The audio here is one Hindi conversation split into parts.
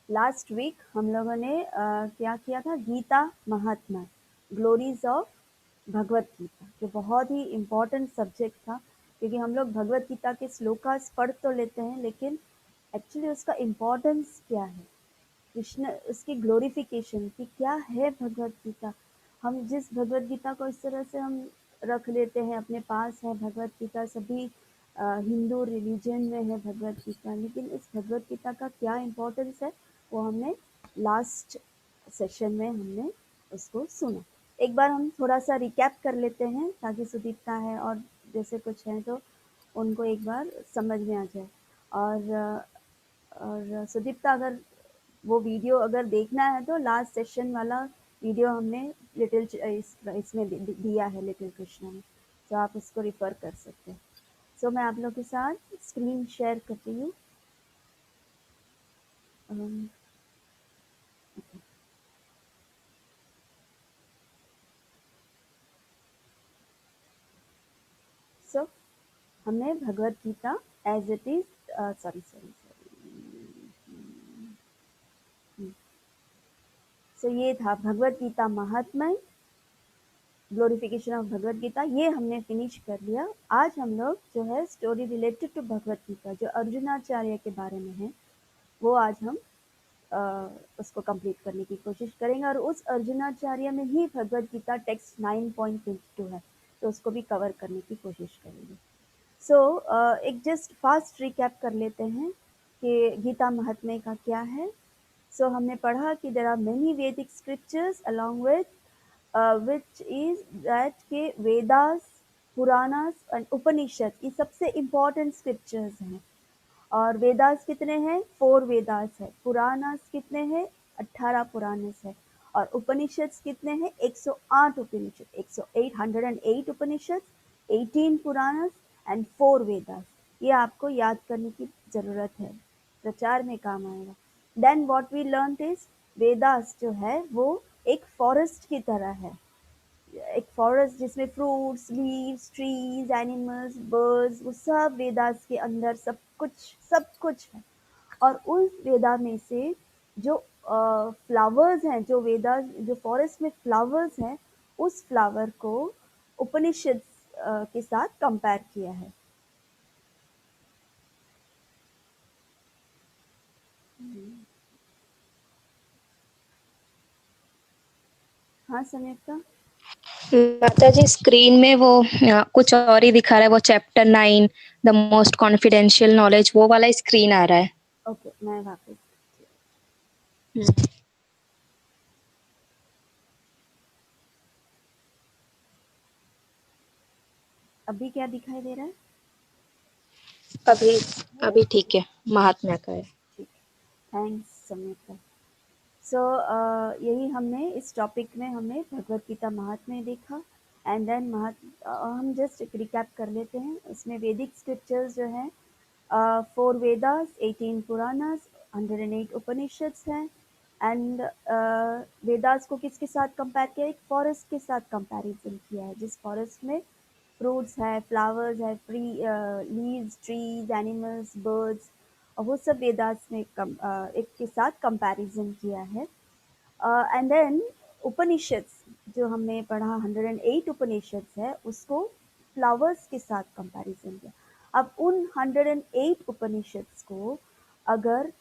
लास्ट वीक हम लोगों ने क्या किया था, गीता महात्मा, ग्लोरीज ऑफ भगवत गीता, जो बहुत ही इम्पोर्टेंट सब्जेक्ट था, क्योंकि हम लोग भगवत गीता के श्लोकास पढ़ तो लेते हैं, लेकिन एक्चुअली उसका इम्पोर्टेंस क्या है, कृष्ण उसकी ग्लोरिफिकेशन की क्या है भगवत गीता। हम जिस भगवत गीता को इस तरह से हम रख लेते हैं, अपने पास है भगवत गीता, सभी हिंदू रिलीजन में है भगवत गीता, लेकिन इस भगवत गीता का क्या इम्पोर्टेंस है वो हमने लास्ट सेशन में हमने उसको सुना। एक बार हम थोड़ा सा रिकैप कर लेते हैं ताकि सुदीप्ता है और जैसे कुछ है तो उनको एक बार समझ में आ जाए। और सुदीप्ता, अगर वो वीडियो अगर देखना है तो लास्ट सेशन वाला वीडियो हमने इसमें दिया है लिटिल कृष्णा में, तो आप उसको रिफर कर सकते हैं। सो मैं आप लोग के साथ स्क्रीन शेयर करती हूँ। सो हमने Bhagavad Gita as it is, sorry sorry so ये था भगवत गीता महात्म्य, ग्लोरिफिकेशन ऑफ भगवत गीता, ये हमने फिनिश कर लिया। आज हम लोग जो है स्टोरी रिलेटेड टू भगवत गीता जो अर्जुनाचार्य के बारे में है, वो आज हम उसको कंप्लीट करने की कोशिश करेंगे, और उस अर्जुनाचार्य में ही भगवत गीता टेक्स्ट 9.22 है, तो उसको भी कवर करने की कोशिश करेंगे। सो एक जस्ट फास्ट रिकैप कर लेते हैं कि गीता महात्म्य का क्या है। सो हमने पढ़ा कि देर आर मेनी वैदिक scriptures along with which is that के वेदास, पुराणास एंड उपनिषद, ये सबसे इम्पोर्टेंट स्क्रिप्चर्स हैं। और वेदास कितने हैं? 4 वेदास है। पुराणास कितने हैं? 18 पुराणस है। और उपनिषद कितने हैं? 108 उपनिषद, 108 उपनिषद, 18 पुराणस एंड 4 वेदास। ये आपको याद करने की जरूरत है, प्रचार में काम आएगा। Then what we learn is, Vedas जो है वो एक फॉरेस्ट की तरह है, एक फॉरेस्ट जिसमें fruits, leaves, trees, animals, birds, वो सब वेदास के अंदर सब कुछ है। और उस वेदा में से जो फ्लावर्स हैं, जो वेदा, जो फॉरेस्ट में फ्लावर्स हैं, उस फ्लावर को उपनिषद के साथ कंपेयर किया है। हाँ संयुक्ता? माता जी स्क्रीन में वो कुछ और ही दिखा रहा है, वो chapter 9 the most confidential knowledge, वो वाला स्क्रीन आ रहा है। ओके, मैं वापस, अभी क्या दिखाई दे रहा है? अभी अभी ठीक है, महात्म्य का है। ठीक, थैंक्स संयुक्ता। सो यही हमने इस टॉपिक में हमने भगवत गीता महात्म्य देखा। एंड देन हम जस्ट एक रिकैप कर लेते हैं। इसमें वैदिक स्क्रिप्चर्स जो हैं, 4 वेदास, 18 पुराणास, 108 उपनिषद्स हैं। एंड वेदास को किसके साथ कंपेयर किया? एक फॉरेस्ट के साथ कंपैरिजन किया है, जिस फॉरेस्ट में फ्रूट्स है, फ्लावर्स है, लीव्स, ट्रीज, एनिमल्स, बर्ड्स, और वो सब वेदास में एक के साथ कंपैरिजन किया है। एंड देन उपनिषद्स जो हमने पढ़ा, 108 उपनिषद्स है, उसको फ्लावर्स के साथ कंपैरिजन किया। अब उन 108 उपनिषद्स को अगर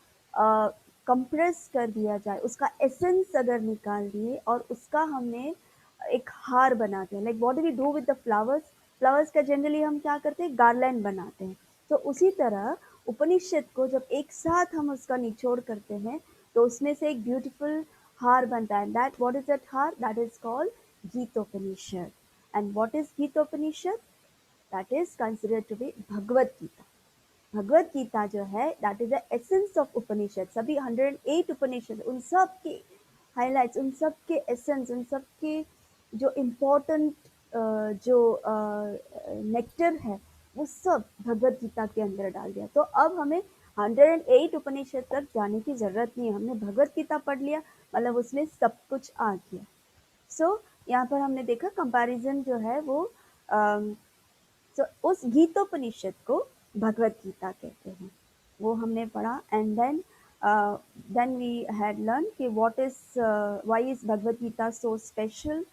कंप्रेस कर दिया जाए, उसका एसेंस अगर निकाल दिए और उसका हमने एक हार बनाते हैं, like what do we do with the flowers, flowers का जनरली हम क्या करते हैं? गार्लैंड बनाते हैं। तो उसी तरह उपनिषद को जब एक साथ हम उसका निचोड़ करते हैं तो उसमें से एक ब्यूटीफुल हार बनता है। दैट व्हाट इज दैट हार? That is called Gitopanishad. And what is Gitopanishad? That is considered to be Bhagavad Gita. Bhagavad Gita जो है that is the essence of Upanishad. सभी 108 उपनिषद, उन सब के हाइलाइट्स, उन सब के एसेंस, उन सब के जो इम्पोर्टेंट जो नेक्टर है, वो सब भगवत गीता के अंदर डाल दिया। तो अब हमें 108 उपनिषद तक जाने की जरूरत नहीं है, हमने भगवत गीता पढ़ लिया, मतलब उसमें सब कुछ आ गया। सो यहाँ पर हमने देखा कंपैरिजन जो है वो तो उस गीतोपनिषद को भगवत गीता कहते हैं, वो हमने पढ़ा। And then then we had learn कि what is why is Bhagavad Gita so special.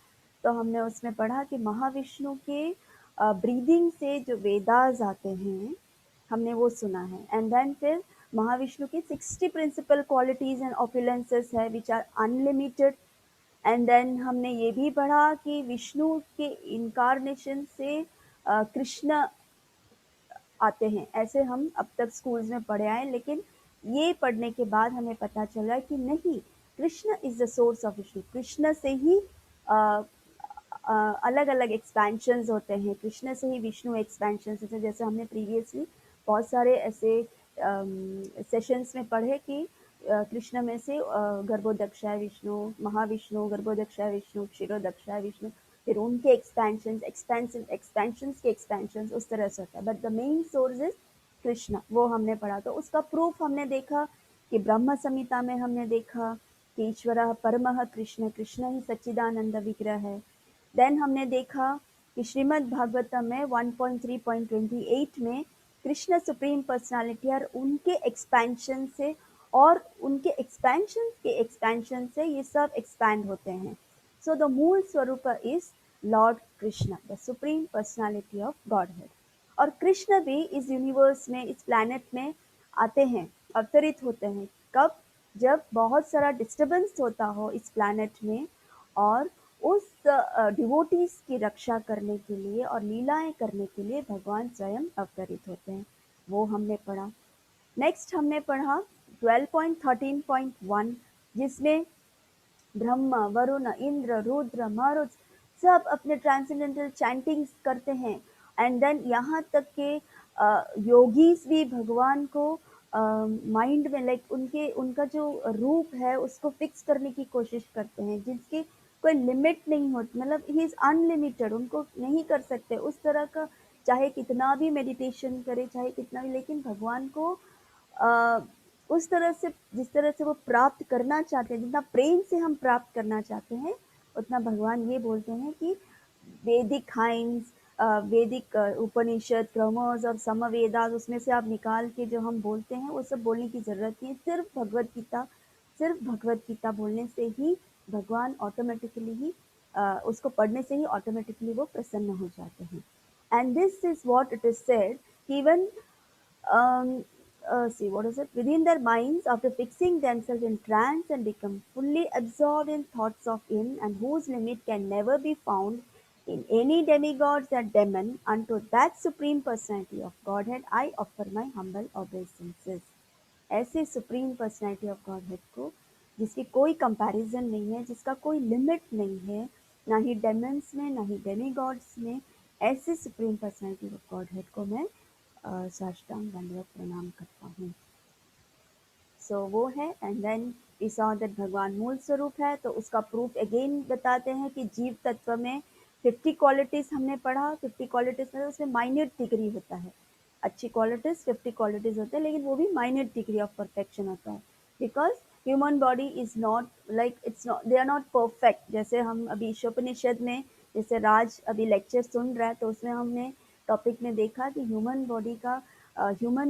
तो हमने उसमें पढ़ा कि महाविष्णु के ब्रीदिंग से जो वेदास आते हैं, हमने वो सुना है। एंड देन फिर महाविष्णु की 60 प्रिंसिपल क्वालिटीज एंड ऑपुलेंसेस है which are unlimited. And then हमने ये भी पढ़ा कि विष्णु के इनकारनेशन से कृष्ण आते हैं, ऐसे हम अब तक स्कूल्स में पढ़े आए। लेकिन ये पढ़ने के बाद हमें पता चला कि नहीं, Krishna is the source of Vishnu. Krishna से ही अलग अलग एक्सपेंशंस होते हैं, कृष्ण से ही विष्णु एक्सपेंशंस होते हैं। जैसे हमने प्रीवियसली बहुत सारे ऐसे सेशंस में पढ़े कि कृष्ण में से गर्भोदक्षाय विष्णु, महाविष्णु, गर्भोदक्षाय विष्णु, क्षीरोदक्षाय विष्णु, फिर उनके एक्सपेंशंस के एक्सपेंशंस उस तरह से होता है। But the main source is Krishna, वो हमने पढ़ा। तो उसका प्रूफ हमने देखा कि ब्रह्म संहिता में हमने देखा कि ईश्वरः परमः कृष्ण, कृष्ण ही सच्चिदानंद विग्रह है। देन हमने देखा कि श्रीमद् भागवतम में 1.3.28 में कृष्ण सुप्रीम पर्सनालिटी और उनके एक्सपेंशन से, और उनके एक्सपेंशन से ये सब एक्सपैंड होते हैं। सो द मूल स्वरूप is Lord Krishna, the supreme personality of godhead. और कृष्ण भी इस यूनिवर्स में, इस प्लैनेट में आते हैं, अवतरित होते हैं। कब? जब बहुत सारा डिस्टरबेंस होता हो इस प्लैनेट में, और उस डिवोटीज की रक्षा करने के लिए और लीलाएं करने के लिए भगवान स्वयं अवतरित होते हैं, वो हमने पढ़ा। नेक्स्ट हमने पढ़ा 12.13.1, जिसमें ब्रह्मा, वरुण, इंद्र, रुद्र, मारुत सब अपने ट्रांसेंडेंटल चैंटिंग्स करते हैं। एंड देन यहाँ तक के योगीज भी भगवान को माइंड में, लाइक उनके उनका जो रूप है उसको फिक्स करने की कोशिश करते हैं, जिसकी कोई लिमिट नहीं होती, मतलब ही इज अनलिमिटेड, उनको नहीं कर सकते उस तरह का। चाहे कितना भी मेडिटेशन करे, चाहे कितना भी, लेकिन भगवान को उस तरह से, जिस तरह से वो प्राप्त करना चाहते हैं, जितना प्रेम से हम प्राप्त करना चाहते हैं, उतना भगवान ये बोलते हैं कि वैदिक हाइम्स, वैदिक उपनिषद, क्रमोस और समवेदास, उसमें से आप निकाल के जो हम बोलते हैं वो सब बोलने की जरूरत नहीं है। सिर्फ भगवत गीता बोलने से ही भगवान ऑटोमेटिकली ही उसको पढ़ने से ही ऑटोमेटिकली वो प्रसन्न हो जाते हैं। And this is what it is said, even um, see what is it, within their minds, after fixing themselves in trance and become fully absorbed in thoughts of him, and whose limit can never be found in any demigods or demon, unto that supreme personality of Godhead I offer my humble obeisances। ऐसे सुप्रीम पर्सनैलिटी ऑफ गॉडहेड को, जिसकी कोई कंपैरिजन नहीं है, जिसका कोई लिमिट नहीं है, ना ही डेमन्स में, ना ही डेमीगॉड्स में, ऐसे सुप्रीम पर्सनैलिटी ऑफ गॉडहेड को मैं साष्टांग दंडवत प्रणाम करता हूँ। सो वो है। And then we saw that भगवान मूल स्वरूप है, तो उसका प्रूफ अगेन बताते हैं कि जीव तत्व में 50 क्वालिटीज हमने पढ़ा। 50 क्वालिटीज में उसमें माइन्यूट डिग्री होता है, अच्छी क्वालिटीज 50 क्वालिटीज होते हैं, लेकिन वो भी माइन्यूट डिग्री ऑफ परफेक्शन होता है। Because human body is not like, it's not, they are not perfect. जैसे हम अभी ईशोपनिषद में, जैसे राज अभी लेक्चर सुन रहा है, तो उसमें हमने टॉपिक में देखा कि ह्यूमन बॉडी का ह्यूमन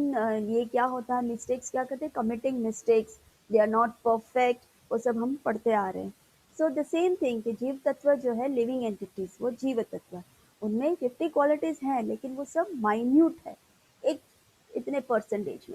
ये क्या होता है, मिस्टेक्स क्या करते हैं, committing mistakes, they are not perfect, वो सब हम पढ़ते आ रहे हैं। सो द सेम थिंग कि जीव तत्व जो है, लिविंग एंटिटीज, वो जीव तत्व, उनमें 50 क्वालिटीज हैं, लेकिन वो सब माइन्यूट है, एक इतने परसेंटेज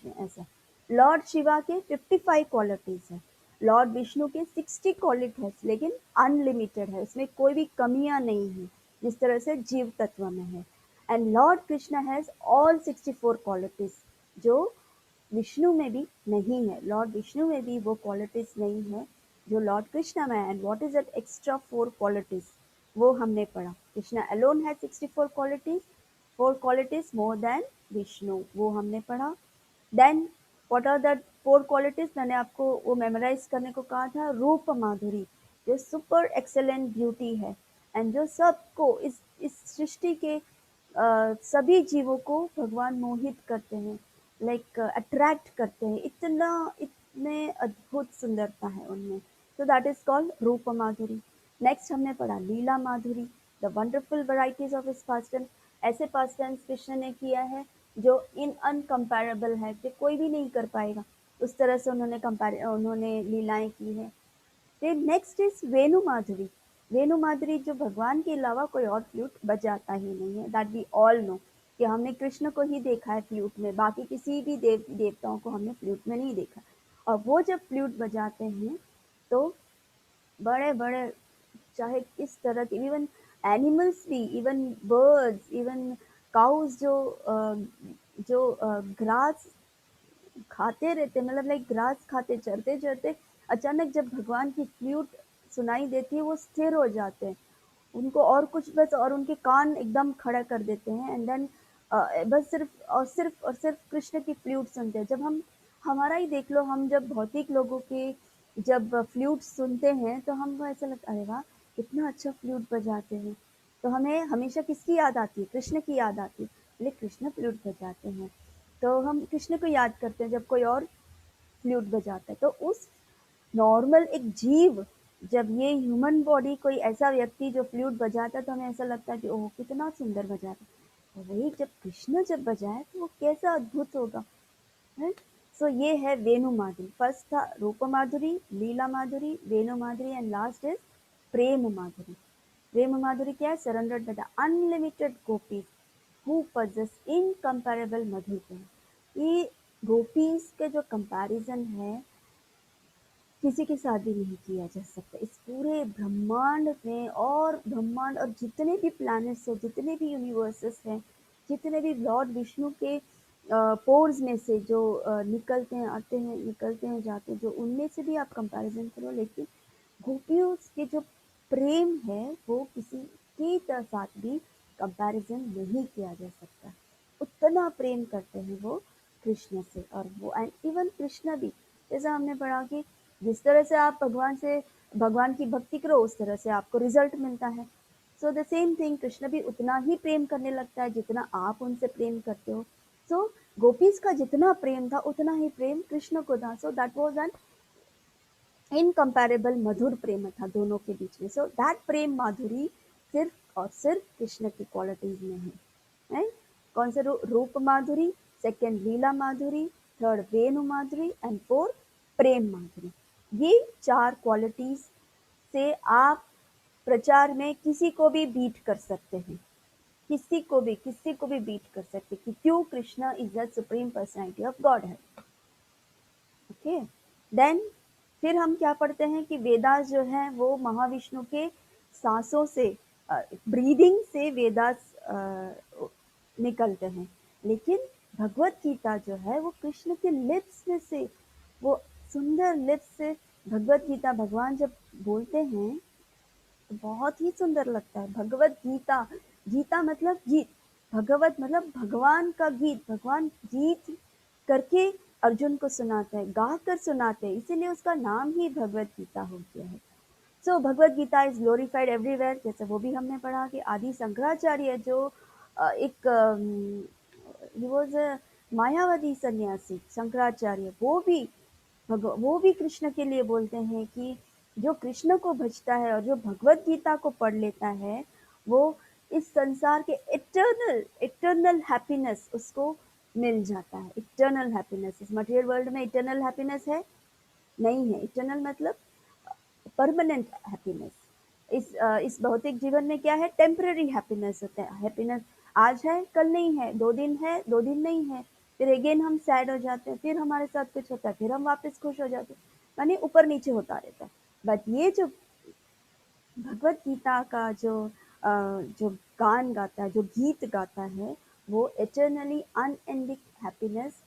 में ऐसा। लॉर्ड शिवा के 55 क्वालिटीज है, लॉर्ड विष्णु के 60 क्वालिटीज, लेकिन अनलिमिटेड है, उसमें कोई भी कमियां नहीं है, जिस तरह से जीव तत्व में है। And Lord Krishna has all 64 qualities, जो विष्णु में भी नहीं है। लॉर्ड विष्णु में भी वो क्वालिटीज नहीं है जो लॉर्ड कृष्णा में है। And what is that extra 4 qualities, वो हमने पढ़ा। कृष्णा अलोन है 64 qualities, 4 qualities more than Vishnu, वो हमने पढ़ा। Then what are the 4 qualities, मैंने आपको वो मेमोराइज करने को कहा था। रूप माधुरी, जो सुपर एक्सेलेंट ब्यूटी है, एंड जो सबको इस सृष्टि के सभी जीवों को भगवान मोहित करते हैं, लाइक अट्रैक्ट करते हैं, इतने अद्भुत सुंदरता है उनमें। तो दैट इज कॉल्ड रूप माधुरी। नेक्स्ट हमने पढ़ा Leela Madhuri, the wonderful varieties of his pastimes. ऐसे पास्टर्न कृष्ण ने किया है जो इन अनकम्पेरेबल है, कि कोई भी नहीं कर पाएगा। उस तरह से उन्होंने लीलाएं की हैं। फिर नेक्स्ट इज वेणु माधुरी। वेणु माधुरी जो भगवान के अलावा कोई और फ्लूट बजाता ही नहीं है, दैट वी ऑल नो, कि हमने कृष्ण को ही देखा है फ्लूट में, बाकी किसी भी देवताओं को हमने फ्लूट में नहीं देखा। और वो जब फ्लूट बजाते हैं तो बड़े बड़े, चाहे किस तरह के, इवन एनिमल्स भी, इवन बर्ड्स, इवन काउज जो ग्रास खाते रहते, मतलब लाइक ग्रास खाते, चरते चरते अचानक जब भगवान की फ्लूट सुनाई देती है वो स्थिर हो जाते हैं, उनको और कुछ बस, और उनके कान एकदम खड़ा कर देते हैं, एंड देन बस सिर्फ कृष्ण की फ्लूट सुनते हैं। जब हम, हमारा ही देख लो, हम जब भौतिक लोगों के जब फ्लूट सुनते हैं तो हमको ऐसा लगता है, अरे वाह कितना अच्छा फ्लूट बजाते हैं, तो हमें हमेशा किसकी याद आती है? कृष्ण की याद आती है, बोले कृष्ण फ्लूट बजाते हैं, तो हम कृष्ण को याद करते हैं जब कोई और फ्लूट बजाता है। तो उस नॉर्मल एक जीव, जब ये ह्यूमन बॉडी, कोई ऐसा व्यक्ति जो फ्लूट बजाता है तो हमें ऐसा लगता है कि ओह कितना सुंदर बजाता है, और वही जब कृष्ण जब बजाए तो वो कैसा अद्भुत होगा, है। सो ये है वेणु माधुरी। फर्स्ट था रूप माधुरी, लीला माधुरी, वेणु माधुरी, एंड लास्ट इज प्रेम माधुरी। प्रेम माधुरी क्या है? Surrendered by the unlimited gopis who possess incomparable मधुर प्रेम। ये गोपीज के जो कंपैरिजन है किसी के साथ भी नहीं किया जा सकता इस पूरे ब्रह्मांड में, और ब्रह्मांड और जितने भी प्लैनेट्स हैं, जितने भी यूनिवर्सेस हैं, जितने भी लॉर्ड विष्णु के पोर्स में से जो निकलते हैं, आते हैं, निकलते हैं, जाते हैं, जो उनमें से भी आप कंपैरिजन करो, लेकिन गोपियों के जो प्रेम है वो किसी के साथ भी कंपैरिजन नहीं किया जा सकता। उतना प्रेम करते हैं वो कृष्ण से, और वो एंड इवन कृष्ण भी, जैसा हमने पढ़ा कि जिस तरह से आप भगवान की भक्ति करो उस तरह से आपको रिजल्ट मिलता है। So the same thing, Krishna भी उतना ही प्रेम करने लगता है जितना आप उनसे प्रेम करते हो। सो गोपीज का जितना प्रेम था उतना ही प्रेम कृष्ण को था। So that was an incomparable मधुर प्रेम था दोनों के बीच में। सो दैट प्रेम माधुरी सिर्फ और सिर्फ कृष्ण की क्वालिटीज में है, right? कौन से Rupa Madhuri, second Leela Madhuri, third Venu Madhuri, and fourth Prem Madhuri. ये चार क्वालिटीज से आप प्रचार में किसी को भी बीट कर सकते हैं, किसी को भी बीट कर सकते हैं कि क्यों Krishna is the supreme personality of God है। ओके, देन फिर हम क्या पढ़ते हैं कि वेदास जो है वो महाविष्णु के सांसों से, ब्रीदिंग से वेदास निकलते हैं, लेकिन भगवत गीता जो है वो कृष्ण के लिप्स में से, वो सुंदर लिप्स से भगवत गीता भगवान जब बोलते हैं तो बहुत ही सुंदर लगता है। भगवत गीता, गीता मतलब गीत, भगवत मतलब भगवान का गीत, भगवान गीत करके अर्जुन को सुनाते हैं, गा कर सुनाते हैं, इसीलिए उसका नाम ही भगवत गीता हो गया है। सो Bhagavad Gita is glorified everywhere, जैसे वो भी हमने पढ़ा कि आदि शंकराचार्य जो एक ही वॉज अ मायावादी सन्यासी शंकराचार्य, वो भी कृष्ण के लिए बोलते हैं कि जो कृष्ण को भजता है और जो भगवत गीता को पढ़ लेता है वो इस संसार के इटर्नल इटर्नल हैप्पीनेस उसको मिल जाता है। इटर्नल हैप्पीनेस, इस मटेरियल वर्ल्ड में इटर्नल हैप्पीनेस है नहीं है। इटर्नल मतलब परमानेंट हैप्पीनेस। इस भौतिक जीवन में क्या है, टेम्पररी हैप्पीनेस होता है। हैप्पीनेस आज है कल नहीं है, 2 दिन है 2 दिन नहीं है, फिर अगेन हम सैड हो जाते हैं, फिर हमारे साथ कुछ होता है, फिर हम वापस खुश हो जाते हैं, यानी ऊपर नीचे होता रहता है। बट ये जो भगवत गीता का जो गान गाता है, जो गीत गाता है, वो इटर्नली अनएंडिंग हैप्पीनेस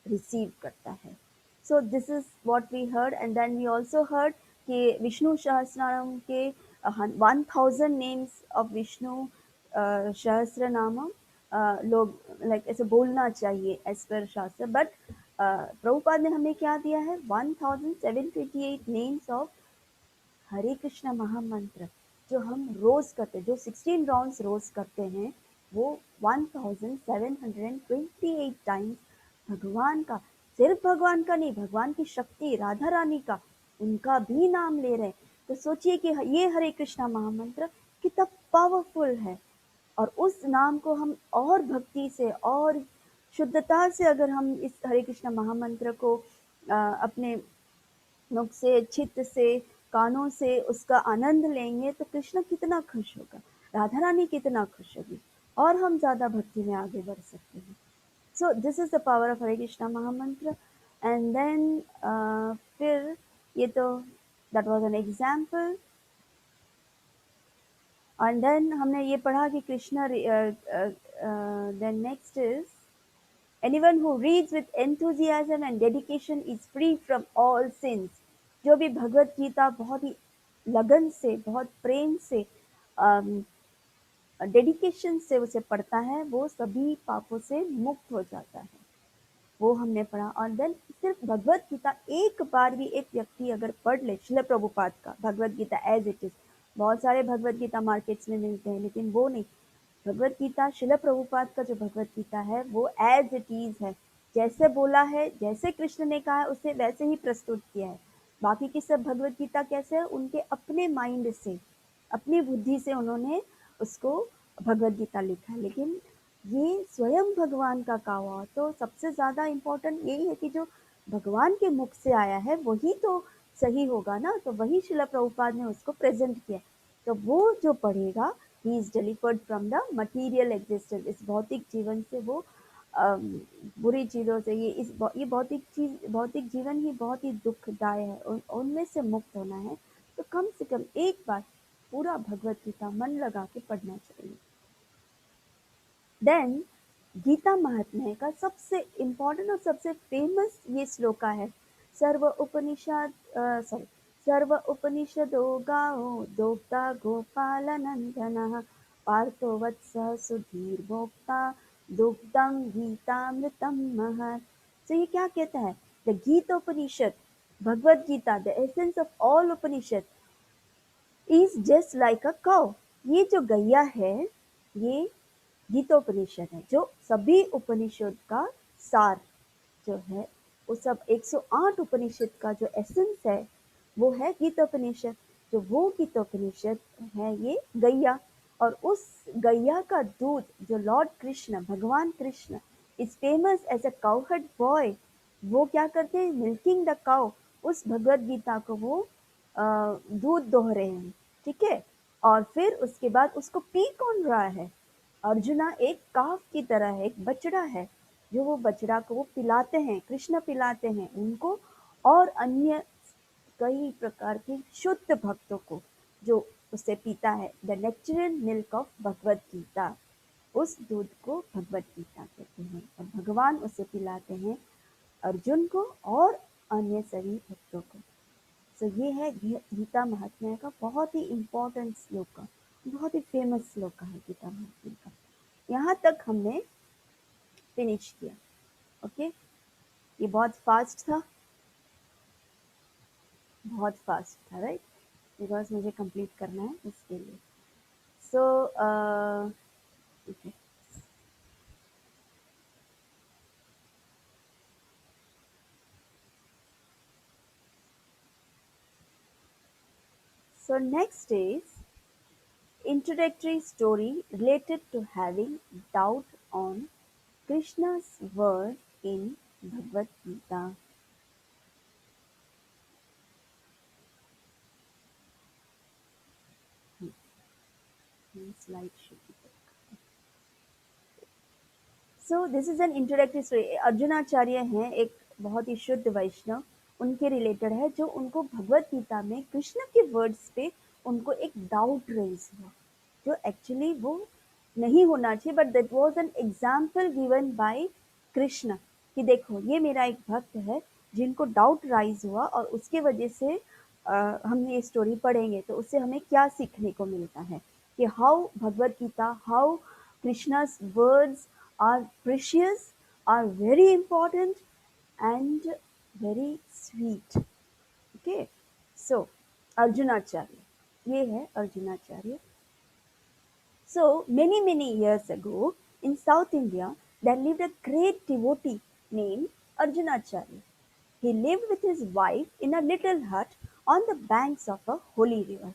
रिसीव करता है। So this is what we heard, and then we also heard कि विष्णु सहस्रनाम के 1000 नेम्स ऑफ विष्णु सहस्र नाम लोग लाइक ऐसे बोलना चाहिए एज पर शास्त्र, बट प्रभुपाद ने हमें क्या दिया है, 1728 नेम्स ऑफ हरे कृष्ण महामंत्र, जो हम रोज करते हैं, जो 16 राउंड्स रोज करते हैं, वो 1728 टाइम्स भगवान का, सिर्फ भगवान का नहीं, भगवान की शक्ति राधा रानी का, उनका भी नाम ले रहे हैं। तो सोचिए कि ये हरे कृष्णा महामंत्र कितना पावरफुल है, और उस नाम को हम और भक्ति से और शुद्धता से अगर हम इस हरे कृष्ण महामंत्र को अपने मुख से, चित्त से, कानों से उसका आनंद लेंगे तो कृष्ण कितना खुश होगा, राधा रानी कितना खुश होगी और हम ज़्यादा भक्ति में आगे बढ़ सकते हैं। So this is the power of Hare Krishna Mahamantra. And then फिर ये तो that was an example. And then हमने ये पढ़ा कि Krishna then next is anyone who reads with enthusiasm and dedication is free from all sins। जो भी भगवत गीता बहुत ही लगन से, बहुत प्रेम से, डेडिकेशन से उसे पढ़ता है, वो सभी पापों से मुक्त हो जाता है। वो हमने पढ़ा। और देन सिर्फ भगवत गीता एक बार भी एक व्यक्ति अगर पढ़ ले, श्रील प्रभुपाद का भगवत गीता एज इट इज, बहुत सारे भगवत गीता मार्केट्स में मिलते हैं लेकिन वो नहीं, भगवत गीता श्रील प्रभुपाद का जो भगवत गीता है वो एज इट इज है, जैसे बोला है, जैसे कृष्ण ने कहा है उसे वैसे ही प्रस्तुत किया है। बाकी की सब भगवत गीता कैसे है, उनके अपने माइंड से, अपनी बुद्धि से उन्होंने उसको भगवत गीता लिखा है, लेकिन ये स्वयं भगवान का कहा हुआ। तो सबसे ज्यादा इम्पोर्टेंट यही है कि जो भगवान के मुख से आया है वही तो सही होगा ना, तो वही श्रील प्रभुपाद ने उसको प्रेजेंट किया। तो वो जो पढ़ेगा, he is delivered from the material existence, इस भौतिक जीवन से वो बुरी चीजों से, ये भौतिक जीवन ही बहुत ही दुखदाय है, उनमें से मुक्त होना है। तो कम से कम एक बार पूरा भगवत गीता मन लगा के पढ़ना चाहिए। देन गीता महात्म्य का सबसे इम्पोर्टेंट और सबसे फेमस ये श्लोका है, सर्व उपनिषदो गाओ दोग्धा गोपाल नंदन पार्थो वत्सः सुधीर्भोक्ता दुग्धं गीतामृतम महत्। तो ये क्या कहता है, the Gitopanishad, Bhagavat Gita, the essence of all Upanishad is just like a cow. ये जो गैया है, ये गीतोपनिषद है, जो सभी उपनिषद का सार जो है, वो सब 108 उपनिषद का जो एसेंस है वो है गीतोपनिषद। जो वो गीतोपनिषद है ये गैया, और उस गैया का दूध जो lord Krishna, Bhagwan Krishna is famous as a cowherd boy, वो क्या करते हैं, मिल्किंग द काउ, उस भगवत गीता को वो दूध दोह रहे हैं, ठीक है। और फिर उसके बाद उसको पी कौन रहा है, अर्जुना एक काफ की तरह है, एक बछड़ा है, जो वो बछड़ा को वो पिलाते हैं, कृष्ण पिलाते हैं उनको और अन्य कई प्रकार के शुद्ध भक्तों को, जो उसे पीता है, the natural milk of Bhagavad Gita, उस दूध को भगवत गीता कहते हैं। और भगवान उसे पिलाते हैं अर्जुन को और अन्य सभी भक्तों को। तो ये है गीता महात्म्य का बहुत ही इम्पोर्टेंट श्लोक, बहुत ही फेमस श्लोक है गीता महात्म्य का। यहाँ तक हमने फिनिश किया। ओके, ये बहुत फास्ट था, बहुत फास्ट था, राइट, बिकॉज मुझे कंप्लीट करना है इसके लिए। So okay, so next is introductory story related to having doubt on Krishna's word in Bhagavad Gita. Slide should be there. So this is an introductory story। Arjunacharya हैं एक बहुत ही शुद्ध वैष्णव, उनके रिलेटेड है, जो उनको भगवत गीता में कृष्ण के वर्ड्स पे उनको एक डाउट रेज हुआ, जो एक्चुअली वो नहीं होना चाहिए, but that was an example given by Krishna कि देखो ये मेरा एक भक्त है जिनको डाउट राइज हुआ, और उसके वजह से हम ये स्टोरी पढ़ेंगे तो उससे हमें क्या सीखने को मिलता है कि how Bhagavad Gita, how Krishna's words are precious, are very important and very sweet. Okay, so Arjunacharya, ये है Arjunacharya. So many years ago in South India there lived a great devotee named Arjunacharya. He lived with his wife in a little hut on the banks of a holy river.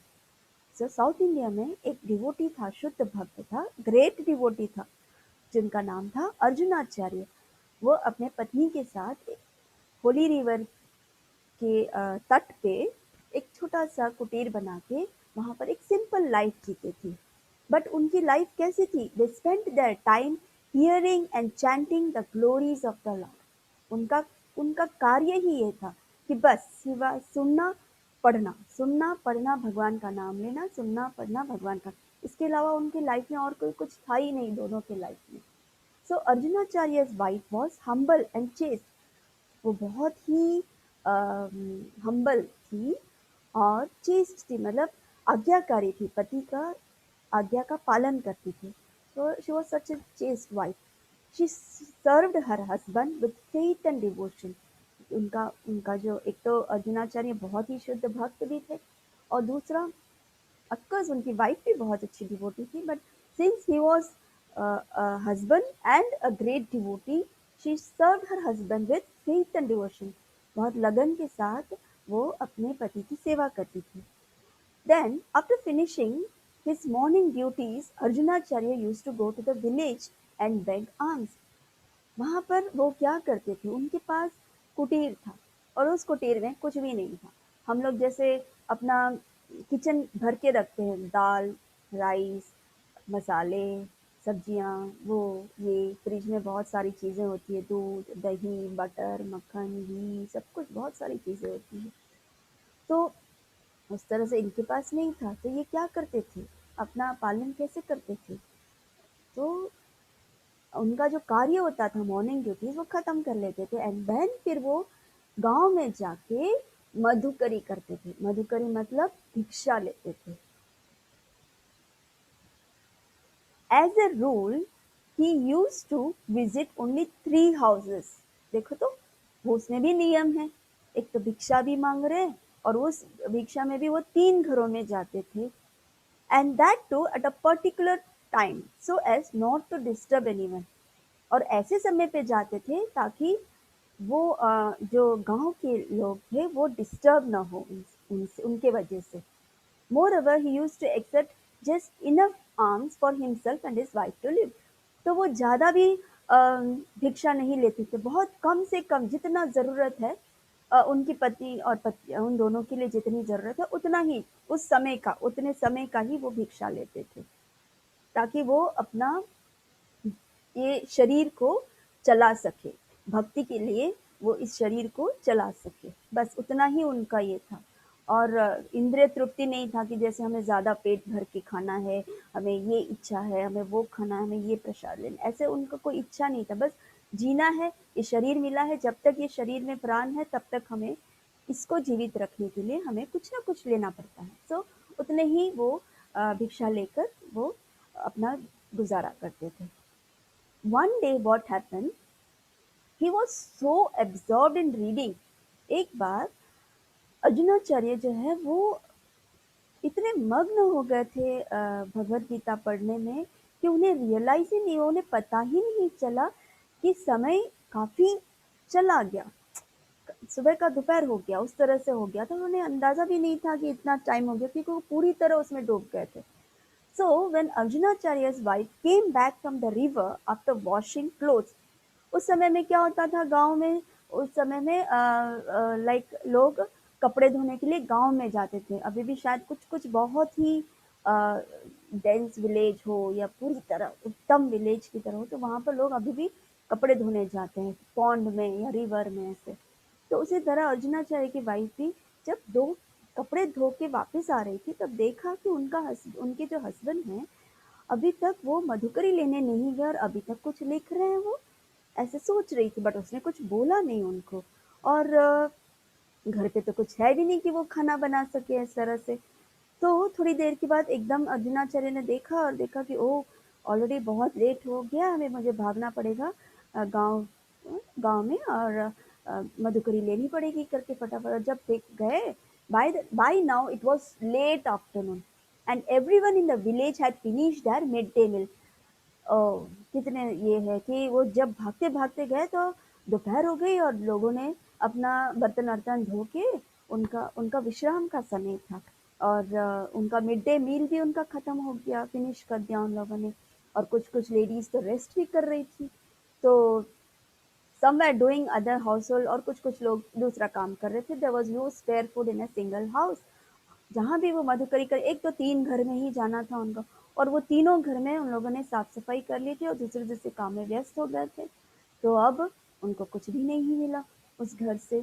So south India में एक डिवोटी था, शुद्ध भक्त था, ग्रेट डिवोटी था, जिनका नाम था अर्जुनाचार्य। वो अपने पत्नी के साथ होली रिवर के तट पे एक छोटा-सा कुटीर बना के वहाँ पर एक सिंपल लाइफ जीते थे। बट उनकी लाइफ कैसी थी? They spent their time hearing and chanting the glories of the lord. उनका उनका कार्य ही ये था कि बस सिवा सुनना पढ़ना भगवान का नाम लेना, सुनना पढ़ना भगवान का, इसके अलावा उनकी लाइफ में और कोई कुछ था ही नहीं दोनों के लाइफ में। So Arjunacharya's wife was humble and chaste। वो बहुत ही हम्बल थी और चेस्ट थी, मतलब आज्ञाकारी थी, पति का आज्ञा का पालन करती थी। तो she was such A chest wife. She served her husband with faith and devotion. उनका उनका जो एक तो अर्जुनाचार्य बहुत ही शुद्ध भक्त भी थे, और दूसरा ऑफकोर्स उनकी वाइफ भी बहुत अच्छी डिवोटी थी, but since he was husband and a great devotee, she served her husband with faith and devotion. बहुत लगन के साथ वो अपने पति की सेवा करती थी। Then, after finishing his morning duties, Arjunacharya used to go to the village and beg alms। वहाँ पर वो क्या करते थे, उनके पास कुटीर था और उस कुटीर में कुछ भी नहीं था। हम लोग जैसे अपना किचन भर के रखते हैं, दाल, राइस, मसाले, सब्जियाँ, वो ये फ्रिज में बहुत सारी चीज़ें होती है, दूध, दही, बटर, मक्खन, घी, सब कुछ बहुत सारी चीज़ें होती हैं। तो उस तरह से इनके पास नहीं था, तो ये क्या करते थे, अपना पालन कैसे करते थे? तो उनका जो कार्य होता था मॉर्निंग ड्यूटीज वो खत्म कर लेते थे, एंड देन फिर वो गांव में जाके मधुकरी करते थे। मधुकरी मतलब भिक्षा लेते थे। As a rule he used to visit only 3 houses. देखो तो, वो उसमें भी नियम है, एक तो भिक्षा भी मांग रहे हैं और उस भिक्षा में भी वो 3 घरों में जाते थे, and that too at a particular time so as not to disturb anyone। और ऐसे समय पे जाते थे ताकि वो जो गांव के लोग थे वो डिस्टर्ब ना हो उनसे, उनके वजह से। Moreover, he used to accept just enough alms for himself and his wife to live। तो वो ज़्यादा भी भिक्षा नहीं लेते थे, बहुत कम से कम जितना ज़रूरत है, उनकी पत्नी और पति उन दोनों के लिए जितनी ज़रूरत है उतना ही, उस समय का, उतने समय का ही वो भिक्षा लेते थे, ताकि वो अपना ये शरीर को चला सके, भक्ति के लिए वो इस शरीर को चला सके, बस उतना ही उनका ये था। और इंद्रिय तृप्ति नहीं था कि जैसे हमें ज़्यादा पेट भर के खाना है, हमें ये इच्छा है, हमें वो खाना है, हमें ये प्रसाद लेना, ऐसे उनका कोई इच्छा नहीं था। बस जीना है, ये शरीर मिला है, जब तक ये शरीर में प्राण है तब तक हमें इसको जीवित रखने के लिए हमें कुछ ना कुछ लेना पड़ता है। सो उतने ही वो भिक्षा लेकर वो अपना गुजारा करते थे। One day what happened, he was so absorbed in reading। एक बार अर्जुनाचार्य जो है वो इतने मग्न हो गए थे भगवत गीता पढ़ने में कि उन्हें रियलाइज ही नहीं, उन्हें पता ही नहीं चला कि समय काफी चला गया, सुबह का दोपहर हो गया, उस तरह से हो गया था। उन्हें अंदाजा भी नहीं था कि इतना टाइम हो गया, क्योंकि वो पूरी तरह उसमें डूब गए थे। So when Arjunacharya's wife came back from the river after washing clothes, उस समय में क्या होता था गांव में, उस समय में लाइक लोग कपड़े धोने के लिए गांव में जाते थे। अभी भी शायद कुछ कुछ बहुत ही डेंस विलेज हो या पूरी तरह उत्तम विलेज की तरह हो, तो वहां पर लोग अभी भी कपड़े धोने जाते हैं पॉन्ड में या रिवर में ऐसे। तो उसी तरह अर्जुनाचार्य की वाइफ भी जब दो कपड़े धो के वापस आ रही थी, तब देखा कि उनके जो हस्बैंड हैं अभी तक वो मधुकरी लेने नहीं गए और अभी तक कुछ लिख रहे हैं वो, ऐसे सोच रही थी, बट उसने कुछ बोला नहीं उनको। और घर पे तो कुछ है भी नहीं कि वो खाना बना सके इस तरह से। तो थोड़ी देर के बाद एकदम अर्जुनाचार्य ने देखा और देखा कि ओ, ऑलरेडी बहुत लेट हो गया, हमें मुझे भागना पड़ेगा गांव गांव में, और मधुकरी लेनी पड़ेगी करके फटाफट जब देख गए, by now it was late afternoon and everyone in the village had finished their midday meal. Oh! कितने ये है कि वो जब भागते-भागते गए तो दोपहर हो गई और लोगों ने अपना बर्तन-वर्तन धो के, उनका उनका विश्राम का समय था, और उनका मिड डे मील भी उनका खत्म हो गया, फिनिश कर दिया उन लोगों ने। और कुछ-कुछ लेडीज़ तो रेस्ट भी कर रही थी। तो समवेयर डूइंग अदर हाउसहोल्ड, और कुछ लोग दूसरा काम कर रहे थे। There was no spare food in a single house. जहाँ भी वो मधुकरी कर, एक तो 3 घर में ही जाना था उनको, और वो तीनों घर में उन लोगों ने साफ-सफाई कर ली थी और दूसरे-दूसरे काम में व्यस्त हो गए थे। तो अब उनको कुछ भी नहीं मिला उस घर से।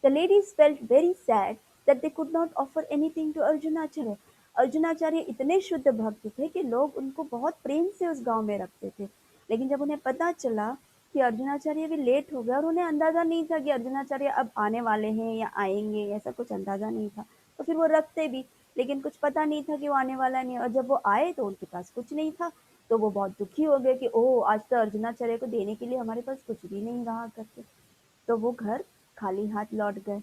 The ladies felt very sad that they could not offer anything to Arjunacharya. Arjunacharya इतने शुद्ध भक्त थे कि लोग उनको बहुत प्रेम से उस गाँव में रखते थे। लेकिन जब उन्हें पता चला कि अर्जुनाचार्य भी लेट हो गया, और उन्हें अंदाज़ा नहीं था कि अर्जुनाचार्य अब आने वाले हैं या आएँगे, ऐसा कुछ अंदाज़ा नहीं था। तो फिर वो रखते भी, लेकिन कुछ पता नहीं था कि वो आने वाला नहीं, और जब वो आए तो उनके पास कुछ नहीं था। तो वो बहुत दुखी हो गए कि ओह! आज तो अर्जुनाचार्य को देने के लिए हमारे पास कुछ भी नहीं रहा करके। तो वो घर खाली हाथ लौट गए,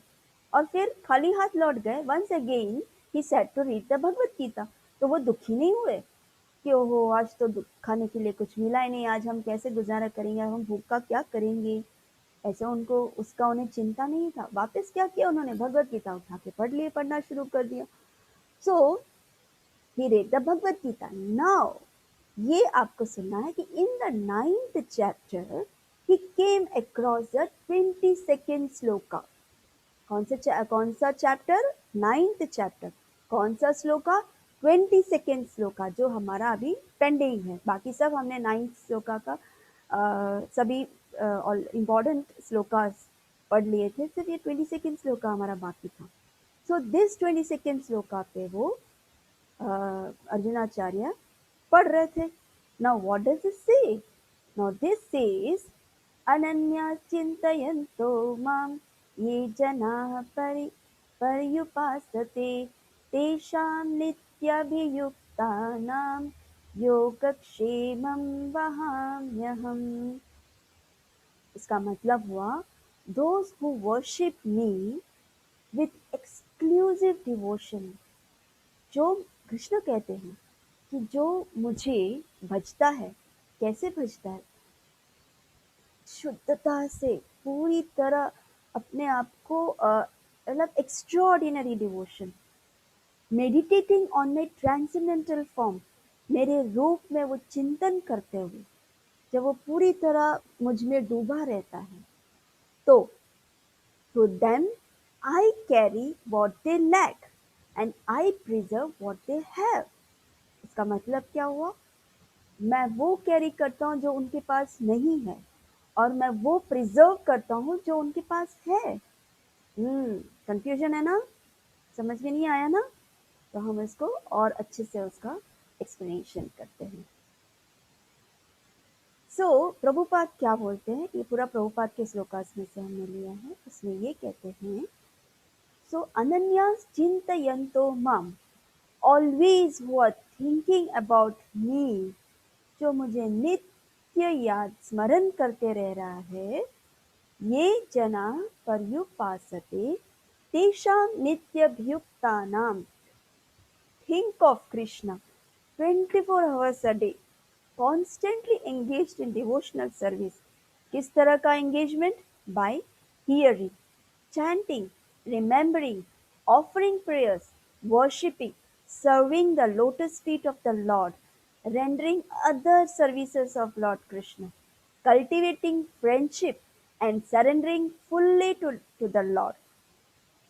और फिर खाली हाथ लौट गए। Once again he said to read the Bhagavad Gita. तो वो दुखी नहीं हुए कि ओहो! आज तो खाने के लिए कुछ मिला ही नहीं, आज हम कैसे गुज़ारा करेंगे, हम भूखा क्या करेंगे? ऐसे उनको उसका उन्हें चिंता नहीं था। वापस क्या किया उन्होंने, भगवत गीता उठा के पढ़ना शुरू कर दिया। So he read the Bhagavad Gita. Now ये आपको सुनना है कि in the 9th chapter he came across the 22nd shloka. कौन सा चैप्टर? 9th chapter. कौन सा श्लोका? 22nd श्लोका, जो हमारा अभी पेंडिंग है। बाकी सब हमने 9th श्लोका का सभी इम्पोर्टेंट श्लोकास पढ़ लिए थे, सिर्फ ये 22nd श्लोका हमारा बाकी था। सो दिस 22nd श्लोका पे वो अर्जुनाचार्य पढ़ रहे थे। नाउ व्हाट डज इट से? नाउ दिस सेज अनन्या चिंतयन्तो माम ये जनाः पर्युपासते तेषां नित्यभियुक्तानां योगक्षेमं वहाम्यहम्। इसका मतलब हुआ, those who worship me with exclusive devotion। जो कृष्ण कहते हैं कि जो मुझे भजता है, कैसे भजता है? शुद्धता से, पूरी तरह अपने आप को मतलब extraordinary devotion, meditating on my transcendental form, मेरे रूप में वो चिंतन करते हुए, जब वो पूरी तरह मुझ में डूबा रहता है, तो to them I carry what they lack and I preserve what they have। इसका मतलब क्या हुआ? मैं वो कैरी करता हूँ जो उनके पास नहीं है, और मैं वो प्रिजर्व करता हूँ जो उनके पास है। कंफ्यूजन है ना? समझ में नहीं आया ना? तो हम इसको और अच्छे से उसका एक्सप्लेनेशन करते हैं। प्रभुपाद क्या बोलते हैं, ये पूरा प्रभुपाद के श्लोकास में से हमने लिया है। उसमें ये कहते हैं, अनन्यास चिंतयन्तो माम, always who are thinking about me, जो मुझे नित्य याद स्मरण करते रह रहा है, ये जना पर्युपासते तेषां नित्यभियुक्तानां। Think of Krishna 24 hours a day, constantly engaged in devotional service। किस तरह का engagement? By hearing, chanting, remembering, offering prayers, worshipping, serving the lotus feet of the Lord, rendering other services of Lord Krishna, cultivating friendship and surrendering fully to the Lord।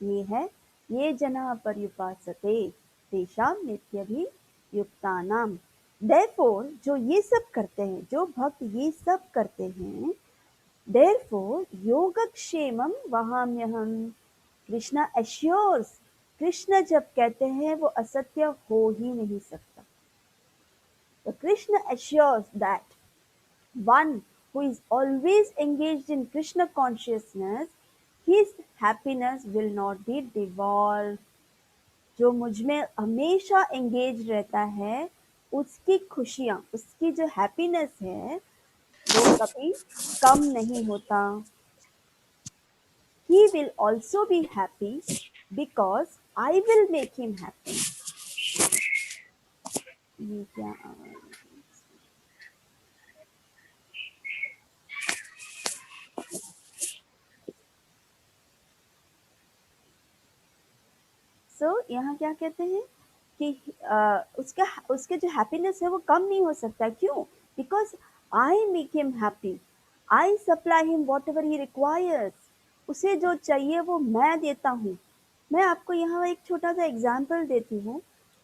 ये है, ये जना पर्युपासते तेषां नित्यभियुक्तानाम। Therefore, जो ये सब करते हैं, जो भक्त ये सब करते हैं, therefore योगक्षेमम वहाम्यहम्। कृष्णा assures, कृष्ण जब कहते हैं वो असत्य हो ही नहीं सकता। तो Krishna assures that one who is always engaged in Krishna consciousness, his happiness will not be devolved। जो मुझ में हमेशा एंगेज रहता है, उसकी खुशियाँ, उसकी जो हैप्पीनेस है, वो कभी कम नहीं होता। He will also be happy because I will make him happy। ये क्या यहाँ क्या कहते हैं कि उसका उसके जो हैप्पीनेस है वो कम नहीं हो सकता। क्यों? Because I make him happy. I supply him whatever he requires. उसे जो चाहिए वो मैं देता हूँ। मैं आपको यहाँ एक छोटा सा एग्जाम्पल देती हूँ।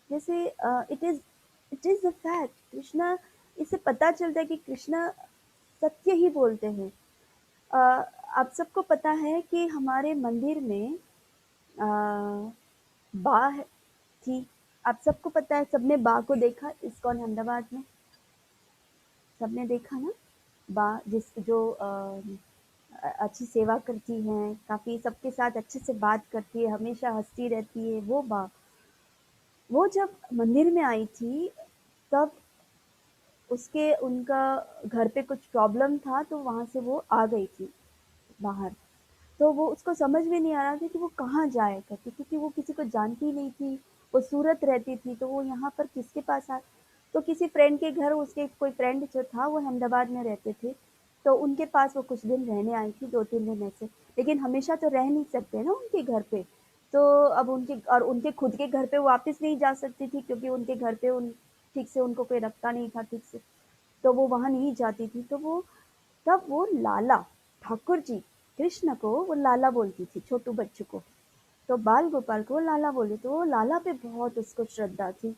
जैसे it is a fact, Krishna, इससे पता चलता है कि कृष्णा सत्य ही बोलते हैं। अ, आप सबको पता है कि हमारे मंदिर में अ, बा थी। आप सबको पता है, सबने बा को देखा इस्कॉन अहमदाबाद में, सबने देखा ना? बा जिस जो अच्छी सेवा करती हैं, काफ़ी सबके साथ अच्छे से बात करती है, हमेशा हँसती रहती है, वो बा। वो जब मंदिर में आई थी, तब उसके उनका घर पे कुछ प्रॉब्लम था, तो वहाँ से वो आ गई थी बाहर। तो वो उसको समझ में नहीं आ रहा था कि वो कहाँ जाए करके, क्योंकि वो किसी को जानती ही नहीं थी। वो सूरत रहती थी, तो वो यहाँ पर किसके पास आ, तो किसी फ्रेंड के घर, उसके कोई फ्रेंड जो था वो अहमदाबाद में रहते थे, तो उनके पास वो कुछ दिन रहने आई थी, 2-3 दिन ऐसे। लेकिन हमेशा तो रह नहीं सकते ना उनके घर पे। तो अब उनके खुद के घर पे वो वापस नहीं जा सकती थी, क्योंकि उनके घर पे उन ठीक से उनको कोई रखता नहीं था ठीक से, तो वो वहाँ नहीं जाती थी। तो वो तब वो लाला, ठाकुर जी, कृष्ण को वो लाला बोलती थी, छोटू बच्चू को। तो बाल गोपाल को वो लाला बोले, तो वो लाला पे बहुत उसको श्रद्धा थी।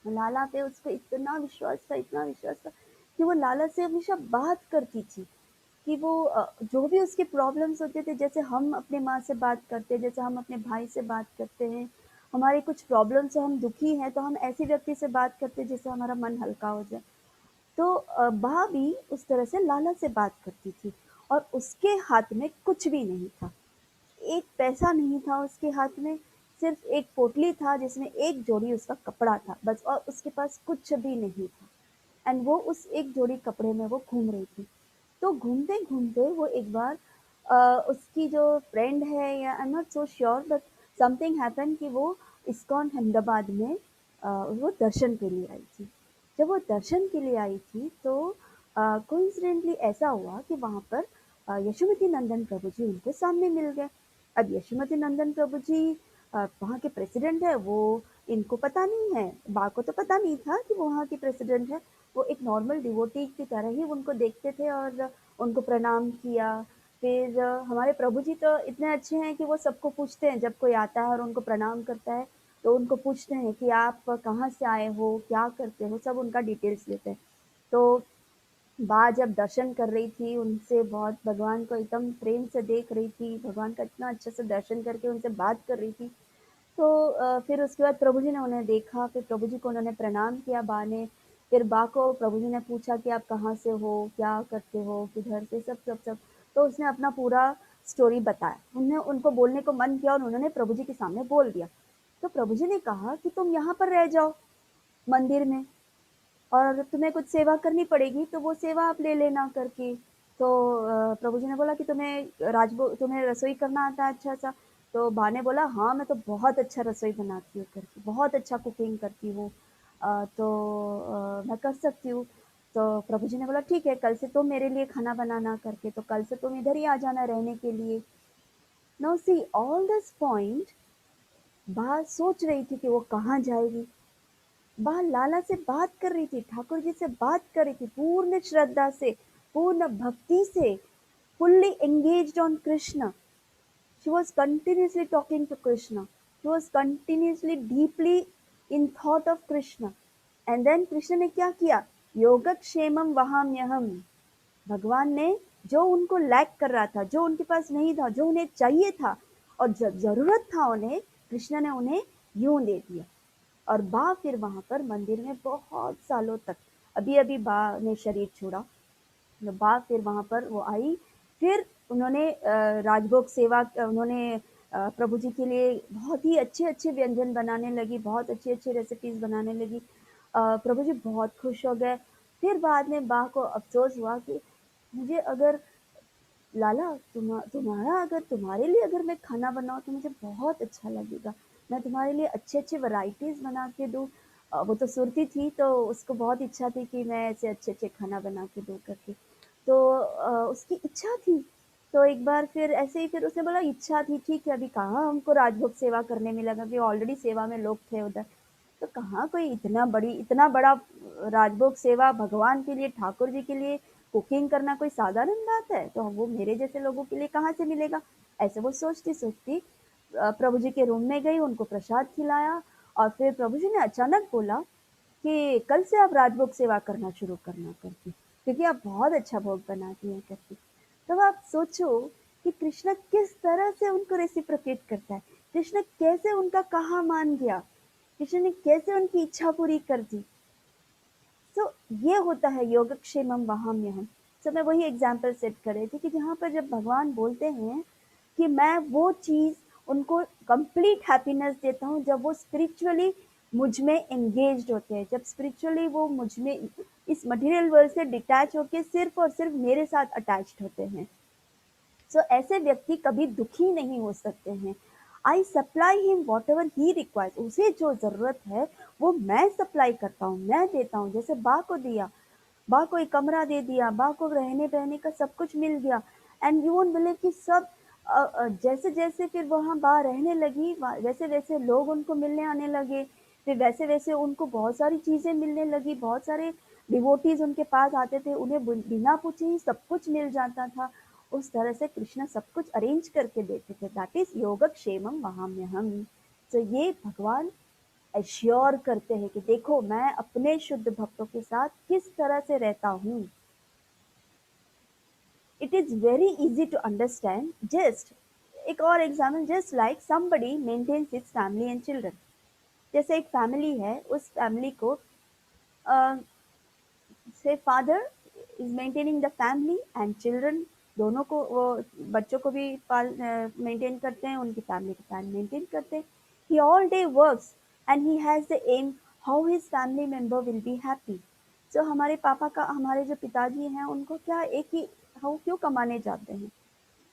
लाला पे उसको इतना विश्वास था कि वो लाला से हमेशा बात करती थी। कि वो जो भी उसके प्रॉब्लम्स होते थे, जैसे हम अपने माँ से बात करते हैं, जैसे हम अपने भाई से बात करते हैं, हमारी कुछ प्रॉब्लम से हम दुखी हैं, तो हम ऐसे व्यक्ति से बात करते हैं जिससे हमारा मन हल्का हो जाए। तो बा भी उस तरह से लाला से बात करती थी, और उसके हाथ में कुछ भी नहीं था। एक पैसा नहीं था उसके हाथ में, सिर्फ एक पोटली था जिसमें एक जोड़ी उसका कपड़ा था बस, और उसके पास कुछ भी नहीं था। एंड वो उस एक जोड़ी कपड़े में वो घूम रही थी। तो घूमते घूमते वो एक बार उसकी जो फ्रेंड है, या I am not so sure, but something happen कि वो इस्कॉन अहमदाबाद में वो दर्शन के लिए आई थी। जब वो दर्शन के लिए आई थी, तो कोइंसिडेंटली ऐसा हुआ कि वहाँ पर यशोमती नंदन प्रभु जी उनके सामने मिल गए। अब यशोमती नंदन प्रभु जी वहाँ के प्रेसिडेंट है, वो इनको पता नहीं है, बा को तो पता नहीं था कि वो वहाँ के प्रेसिडेंट है। वो एक नॉर्मल डिवोटी की तरह ही उनको देखते थे और उनको प्रणाम किया। फिर हमारे प्रभु जी तो इतने अच्छे हैं कि वो सबको पूछते हैं, जब कोई आता है और उनको प्रणाम करता है, तो उनको पूछते हैं कि आप कहाँ से आए हो, क्या करते हो, सब उनका डिटेल्स लेते हैं। तो बा जब दर्शन कर रही थी उनसे, बहुत भगवान को एकदम प्रेम से देख रही थी, भगवान का इतना अच्छे से दर्शन करके उनसे बात कर रही थी। तो फिर उसके बाद प्रभु जी ने उन्हें देखा, फिर प्रभु जी को उन्होंने प्रणाम किया बा ने। फिर बा को प्रभु जी ने पूछा कि आप कहाँ से हो, क्या करते हो, किधर से, सब सब सब। तो उसने अपना पूरा स्टोरी बताया, उन्हें उनको बोलने को मन किया और उन्होंने प्रभु जी के सामने बोल दिया। तो प्रभु जी ने कहा कि तुम यहाँ पर रह जाओ मंदिर में, और तुम्हें कुछ सेवा करनी पड़ेगी तो वो सेवा आप ले लेना करके। तो प्रभु जी ने बोला कि तुम्हें रसोई करना आता है अच्छा सा? तो बा ने बोला, हाँ मैं तो बहुत अच्छा रसोई बनाती हूँ करके, बहुत अच्छा कुकिंग करती हूँ, तो मैं कर सकती हूँ। तो प्रभु जी ने बोला, ठीक है, कल से तुम मेरे लिए खाना बनाना करके, तो कल से तुम इधर ही आ जाना रहने के लिए। Now see all this point, बा सोच रही थी कि वो कहाँ जाएगी। बा लाला से बात कर रही थी, ठाकुर जी से बात कर रही थी, पूर्ण श्रद्धा से, पूर्ण भक्ति से, fully engaged on Krishna. She was continuously talking to Krishna. She was continuously deeply in thought of Krishna. And then Krishna ने क्या किया? योगक्षेमम वहाम्यहम। भगवान ने जो उनको लैक कर रहा था, जो उनके पास नहीं था, जो उन्हें चाहिए था और जब जरूरत था उन्हें, कृष्ण ने उन्हें यूं दे दिया। और बा फिर वहां पर मंदिर में बहुत सालों तक, अभी अभी बा ने शरीर छोड़ा, तो बा फिर वहां पर वो आई। फिर उन्होंने राजभोग सेवा, उन्होंने प्रभु जी के लिए बहुत ही अच्छे अच्छे व्यंजन बनाने लगी, बहुत अच्छी अच्छी रेसिपीज बनाने लगी। प्रभु जी बहुत खुश हो गए। फिर बाद में बा को अफसोस हुआ कि मुझे अगर लाला, तुम्हारा अगर तुम्हारे लिए अगर मैं खाना बनाऊँ तो मुझे बहुत अच्छा लगेगा। मैं तुम्हारे लिए अच्छे-अच्छे वैराइटीज़ बना के दूँ। वो तो सुरती थी, तो उसको बहुत इच्छा थी कि मैं ऐसे अच्छे-अच्छे खाना बना के दूँ करके। तो उसकी इच्छा थी। तो एक बार फिर ऐसे ही, फिर उसने बोला इच्छा थी, ठीक है, अभी कहाँ हमको राजभोग सेवा करने मिलेगा, कि ऑलरेडी सेवा में लोग थे उधर। तो कहाँ कोई इतना बड़ा राजभोग सेवा भगवान के लिए, ठाकुर जी के लिए कुकिंग करना कोई साधारण बात है, तो वो मेरे जैसे लोगों के लिए कहाँ से मिलेगा? ऐसे वो सोचती-सोचती प्रभु जी के रूम में गई, उनको प्रसाद खिलाया और फिर प्रभु जी ने अचानक बोला कि कल से आप राजभोग सेवा करना शुरू करना करके, क्योंकि आप बहुत अच्छा भोग बनाती हैं करके। तब आप सोचो कि कृष्ण किस तरह से उनको रेसिप्रोकेट करता है, कृष्ण कैसे उनका कहा मान गया, कृष्ण ने कैसे उनकी इच्छा पूरी कर दी। तो ये होता है योगक्षेमम वहाम्यहम। तो मैं वही एग्जाम्पल सेट कर रही थी कि जहाँ पर जब भगवान बोलते हैं कि मैं वो चीज उनको कंप्लीट हैप्पीनेस देता हूँ जब वो स्पिरिचुअली मुझ में एंगेज्ड होते हैं, जब स्पिरिचुअली वो मुझ में इस मटेरियल वर्ल्ड से डिटैच होके सिर्फ और सिर्फ मेरे साथ अटैच्ड होते हैं। सो ऐसे व्यक्ति कभी दुखी नहीं हो सकते हैं। I supply him whatever he requires, उसे जो जरूरत है वो मैं सप्लाई करता हूँ, मैं देता हूँ। जैसे बा को दिया, बा को एक कमरा दे दिया, बा को रहने बहने का सब कुछ मिल गया। एंड यू वोंट बिलीव कि सब जैसे जैसे फिर वहाँ बा रहने लगी, वैसे वैसे लोग उनको मिलने आने लगे, फिर वैसे वैसे उनको बहुत सारी चीजें मिलने लगी, बहुत सारे डिवोटीज उनके पास आते थे, उन्हें बिना पूछे ही सब कुछ मिल जाता था। उस तरह से कृष्ण सब कुछ अरेंज करके देते थे। दैट इज योगक्षेमम वहाम्यहम। तो ये भगवान एश्योर करते हैं कि देखो मैं अपने शुद्ध भक्तों के साथ किस तरह से रहता हूँ। It is very easy to understand. Just एक और example, just like somebody maintains his family and children. जैसे एक फैमिली है, उस फैमिली को से father is maintaining the family and children, दोनों को वो बच्चों को भी मेंटेन करते हैं, उनकी फैमिली को मेंटेन करते हैं। He all day works and he has the aim how his family member will be happy. So हमारे पापा का, हमारे जो पिताजी हैं, उनको क्या एक ही, वो क्यों कमाने जाते हैं?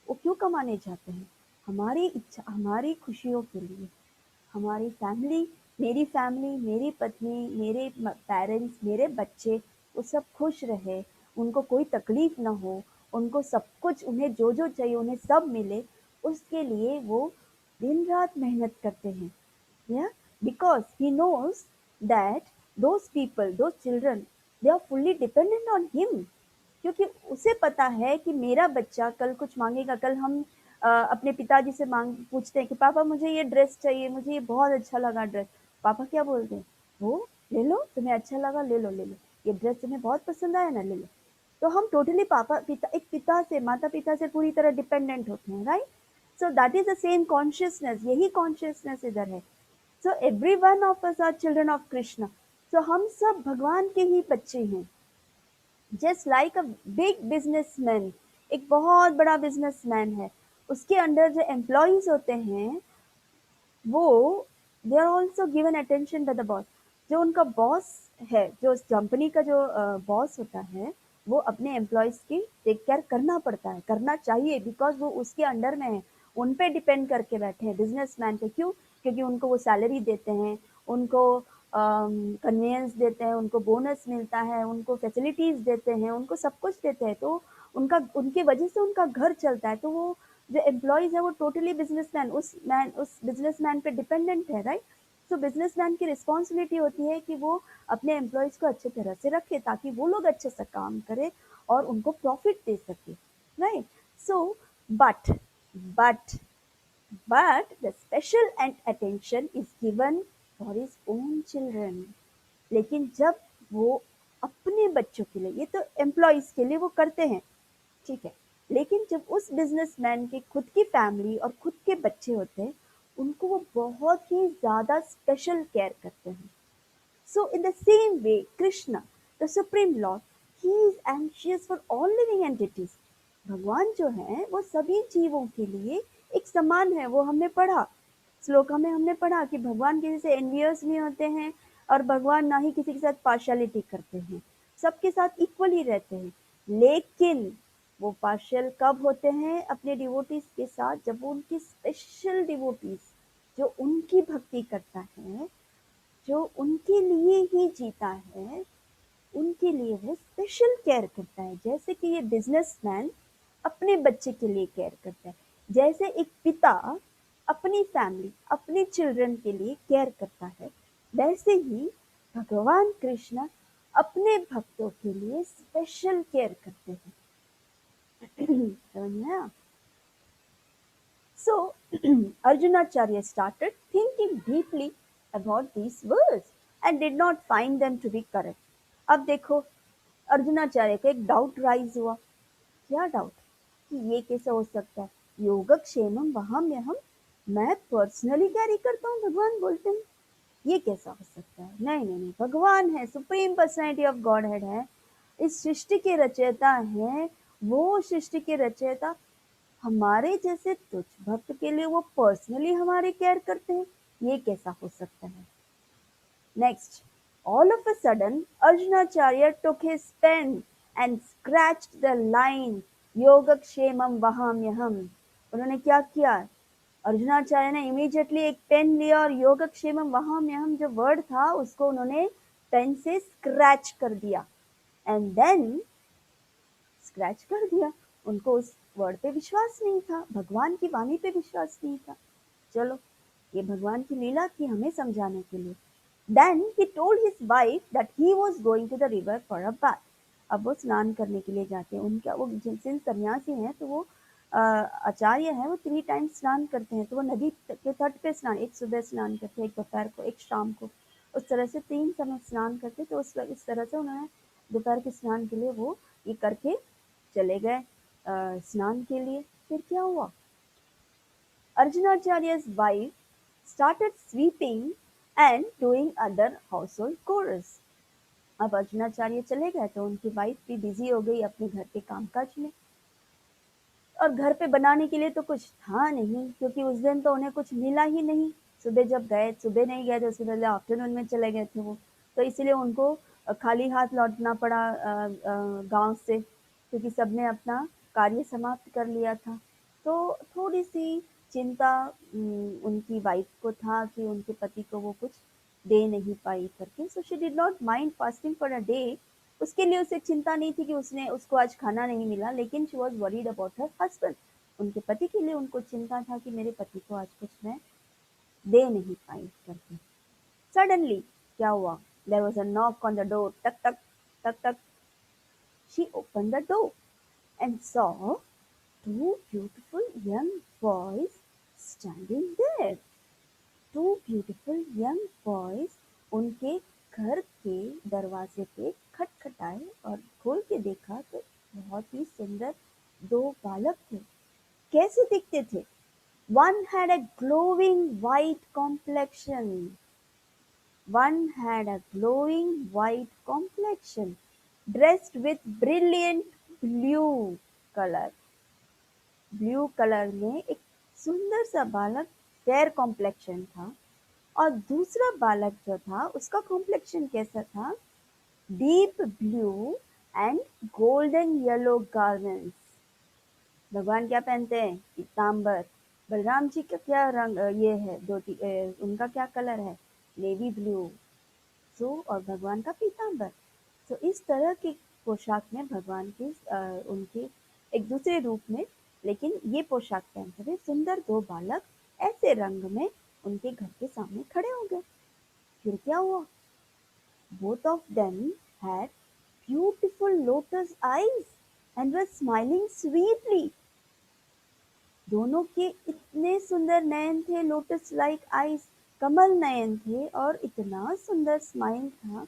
वो क्यों कमाने जाते हैं? हमारी इच्छा, हमारी खुशियों के लिए। हमारी फैमिली, मेरी फैमिली, मेरी पत्नी, मेरे पेरेंट्स, मेरे बच्चे, वो सब खुश रहे, उनको कोई तकलीफ ना हो, उनको सब कुछ, उन्हें जो जो चाहिए उन्हें सब मिले, उसके लिए वो दिन रात मेहनत करते हैं। Yeah, because he knows that those people, those children, they are fully dependent on him। क्योंकि उसे पता है कि मेरा बच्चा कल कुछ मांगेगा, कल हम अपने पिताजी से मांग पूछते हैं कि पापा मुझे ये ड्रेस चाहिए, मुझे ये बहुत अच्छा लगा ड्रेस। पापा क्या बोलते हैं? वो ले लो, तुम्हें अच्छा लगा ले लो, ले लो, ये ड्रेस तुम्हें बहुत पसंद आया ना, ले लो। तो हम टोटली पापा पिता, एक पिता से, माता पिता से पूरी तरह डिपेंडेंट होते हैं, right? So that is the same consciousness, यही कॉन्शियसनेस इधर है। So every one of us are children of Krishna. So हम सब भगवान के ही बच्चे हैं। Just like a big businessman, एक बहुत बड़ा बिजनेसमैन है, उसके अंडर जो एम्प्लॉयज होते हैं वो, they are also given attention by the boss. जो उनका बॉस है, जो उस कंपनी का जो बॉस होता है, वो अपने एम्प्लॉयज की टेक केयर करना पड़ता है, करना चाहिए, बिकॉज वो उसके अंडर में है, उन पे डिपेंड करके बैठे हैं बिजनेसमैन पे। क्यों? क्योंकि उनको वो सैलरी देते हैं, उनको कन्वेंस देते हैं, उनको बोनस मिलता है, उनको फैसिलिटीज देते हैं, उनको सब कुछ देते हैं, तो उनका, उनके वजह से उनका घर चलता है। तो वो जो एम्प्लॉयज है वो टोटली बिजनेसमैन, उस बिजनेसमैन पे डिपेंडेंट है, राइट? तो बिजनेसमैन की रिस्पॉन्सिबिलिटी होती है कि वो अपने एम्प्लॉयज को अच्छे तरह से रखे, ताकि वो लोग अच्छे से काम करें और उनको प्रॉफिट दे सके, right? So but but but the special and attention is given for his own children। लेकिन जब वो अपने बच्चों के लिए, ये तो एम्प्लॉयज के लिए वो करते हैं, ठीक है, लेकिन जब उस बिजनेसमैन की खुद की फैमिली और खुद के बच्चे होते हैं, उनको वो बहुत ही ज्यादा स्पेशल केयर करते हैं। So in the same way, Krishna, the Supreme Lord, he is anxious for all living entities। भगवान जो है वो सभी जीवों के लिए एक समान है। वो हमने पढ़ा, श्लोक में हमने पढ़ा कि भगवान किसी से एनवियस नहीं होते हैं, और भगवान ना ही किसी के साथ पार्शियलिटी करते हैं, सबके साथ इक्वली रहते हैं। लेकिन वो पार्शियल कब होते हैं अपने डिवोटीज के साथ? जब वो उनकी स्पेशल डिवोटीज, जो उनकी भक्ति करता है, जो उनके लिए ही जीता है, उनके लिए वो स्पेशल केयर करता है। जैसे कि ये बिजनेसमैन अपने बच्चे के लिए केयर करता है, जैसे एक पिता अपनी फैमिली, अपने चिल्ड्रन के लिए केयर करता है, वैसे ही भगवान कृष्ण अपने भक्तों के लिए स्पेशल केयर करते हैं। समझ में आया? So Arjunacharya started thinking deeply about these words and did not find them to be correct. अब देखो, अर्जुनाचार्य का एक डाउट राइज हुआ। क्या डाउट? कि ये कैसे हो सकता है? योगक्षेमम वहाम्यहम, मैं पर्सनली कैरी करता हूँ, भगवान बोलते हैं। ये कैसा हो सकता है? नहीं नहीं नहीं, भगवान है, supreme personality of God head है, इस सृष्टि के रचयिता है। वो सृष्टि के रचयिता हमारे जैसे तुच्छ भक्त के लिए वो पर्सनली हमारे केयर करते हैं, ये कैसा हो सकता है? Next, all of a sudden Arjunacharya took his pen and scratched the line योगक्षेमम वहाम्यहम। उन्होंने क्या किया? अर्जुनाचार्य ने इमीडिएटली एक पेन लिया और योगक्षेमम वहाम्यहम जो वर्ड था उसको उन्होंने पेन से स्क्रैच कर दिया। एंड देन स्क्रैच कर दिया। उनको उस वर्ड पे विश्वास नहीं था, भगवान की वाणी पे विश्वास नहीं था। चलो, ये भगवान की लीला थी हमें समझाने के लिए। Then he told his wife that he was going to the river for a bath. अब वो स्नान करने के लिए जाते हैं। उनका वो सिंस सन्यासी हैं तो वो आचार्य हैं, वो 3 टाइम स्नान करते हैं। तो वो नदी के तट पे स्नान, एक सुबह स्नान करते हैं, एक दोपहर को, एक शाम को, उस तरह से 3 समय स्नान करते। तो इस तरह से उन्होंने दोपहर के स्नान के लिए वो ये करके चले गए स्नान के लिए। फिर क्या हुआ? Arjunacharya's wife started sweeping and doing other household chores. अब अर्जुनाचार्य चले गए तो उनकी वाइफ भी बिजी हो गई अपने घर के कामकाज में। और घर पे बनाने के लिए तो कुछ था नहीं, क्योंकि उस दिन तो उन्हें कुछ मिला ही नहीं। सुबह जब गए, सुबह नहीं गए थे, उससे पहले आफ्टरनून में चले गए थे वो, तो इसलिए उनको खाली हाथ लौटना पड़ा गांव से, क्योंकि सबने अपना कार्य समाप्त कर लिया था। तो थोड़ी सी चिंता उनकी वाइफ को था कि उनके पति को वो कुछ दे नहीं पाई करके। So she did not mind fasting for a day. उसके लिए उसे चिंता नहीं थी कि उसको आज खाना नहीं मिला, लेकिन she was worried about her husband. उनके पति के लिए उनको चिंता था कि मेरे पति को आज कुछ मैं दे नहीं पाई करके। सडनली क्या हुआ? There was a knock on the door. टक टक टक टक। She open the door and saw two beautiful young boys standing there. Two beautiful young boys उनके घर के दरवाजे पे खटखटाए और खोल के देखा तो बहुत ही सुंदर 2 बालक थे। कैसे दिखते थे? One had a glowing white complexion. One had a glowing white complexion, dressed with brilliant blue color. Blue colour में एक सुंदर सा बालक फेयर कॉम्प्लेक्शन था, और दूसरा बालक जो था उसका कॉम्प्लेक्शन कैसा था? Deep blue and golden yellow garments. भगवान क्या पहनते हैं? पीताम्बर। बलराम जी का क्या रंग ये है धोती, उनका क्या कलर है? Navy blue. सो और भगवान का पीताम्बर। तो इस तरह की पोशाक में भगवान के उनके एक दूसरे रूप में, लेकिन ये पोशाक पहनते हुए सुंदर 2 बालक ऐसे रंग में उनके घर के सामने खड़े हो गए। फिर क्या हुआ? Both of them had beautiful lotus eyes and were smiling sweetly. दोनों के इतने सुंदर नयन थे, lotus like eyes, Kamal Nayan थे, और इतना सुंदर स्माइल था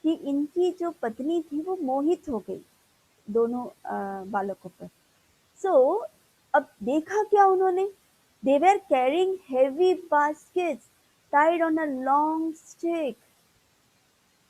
कि इनकी जो पत्नी थी वो मोहित हो गई दोनों बालकों पर। सो अब देखा क्या उन्होंने? They were carrying heavy baskets tied on a long stick.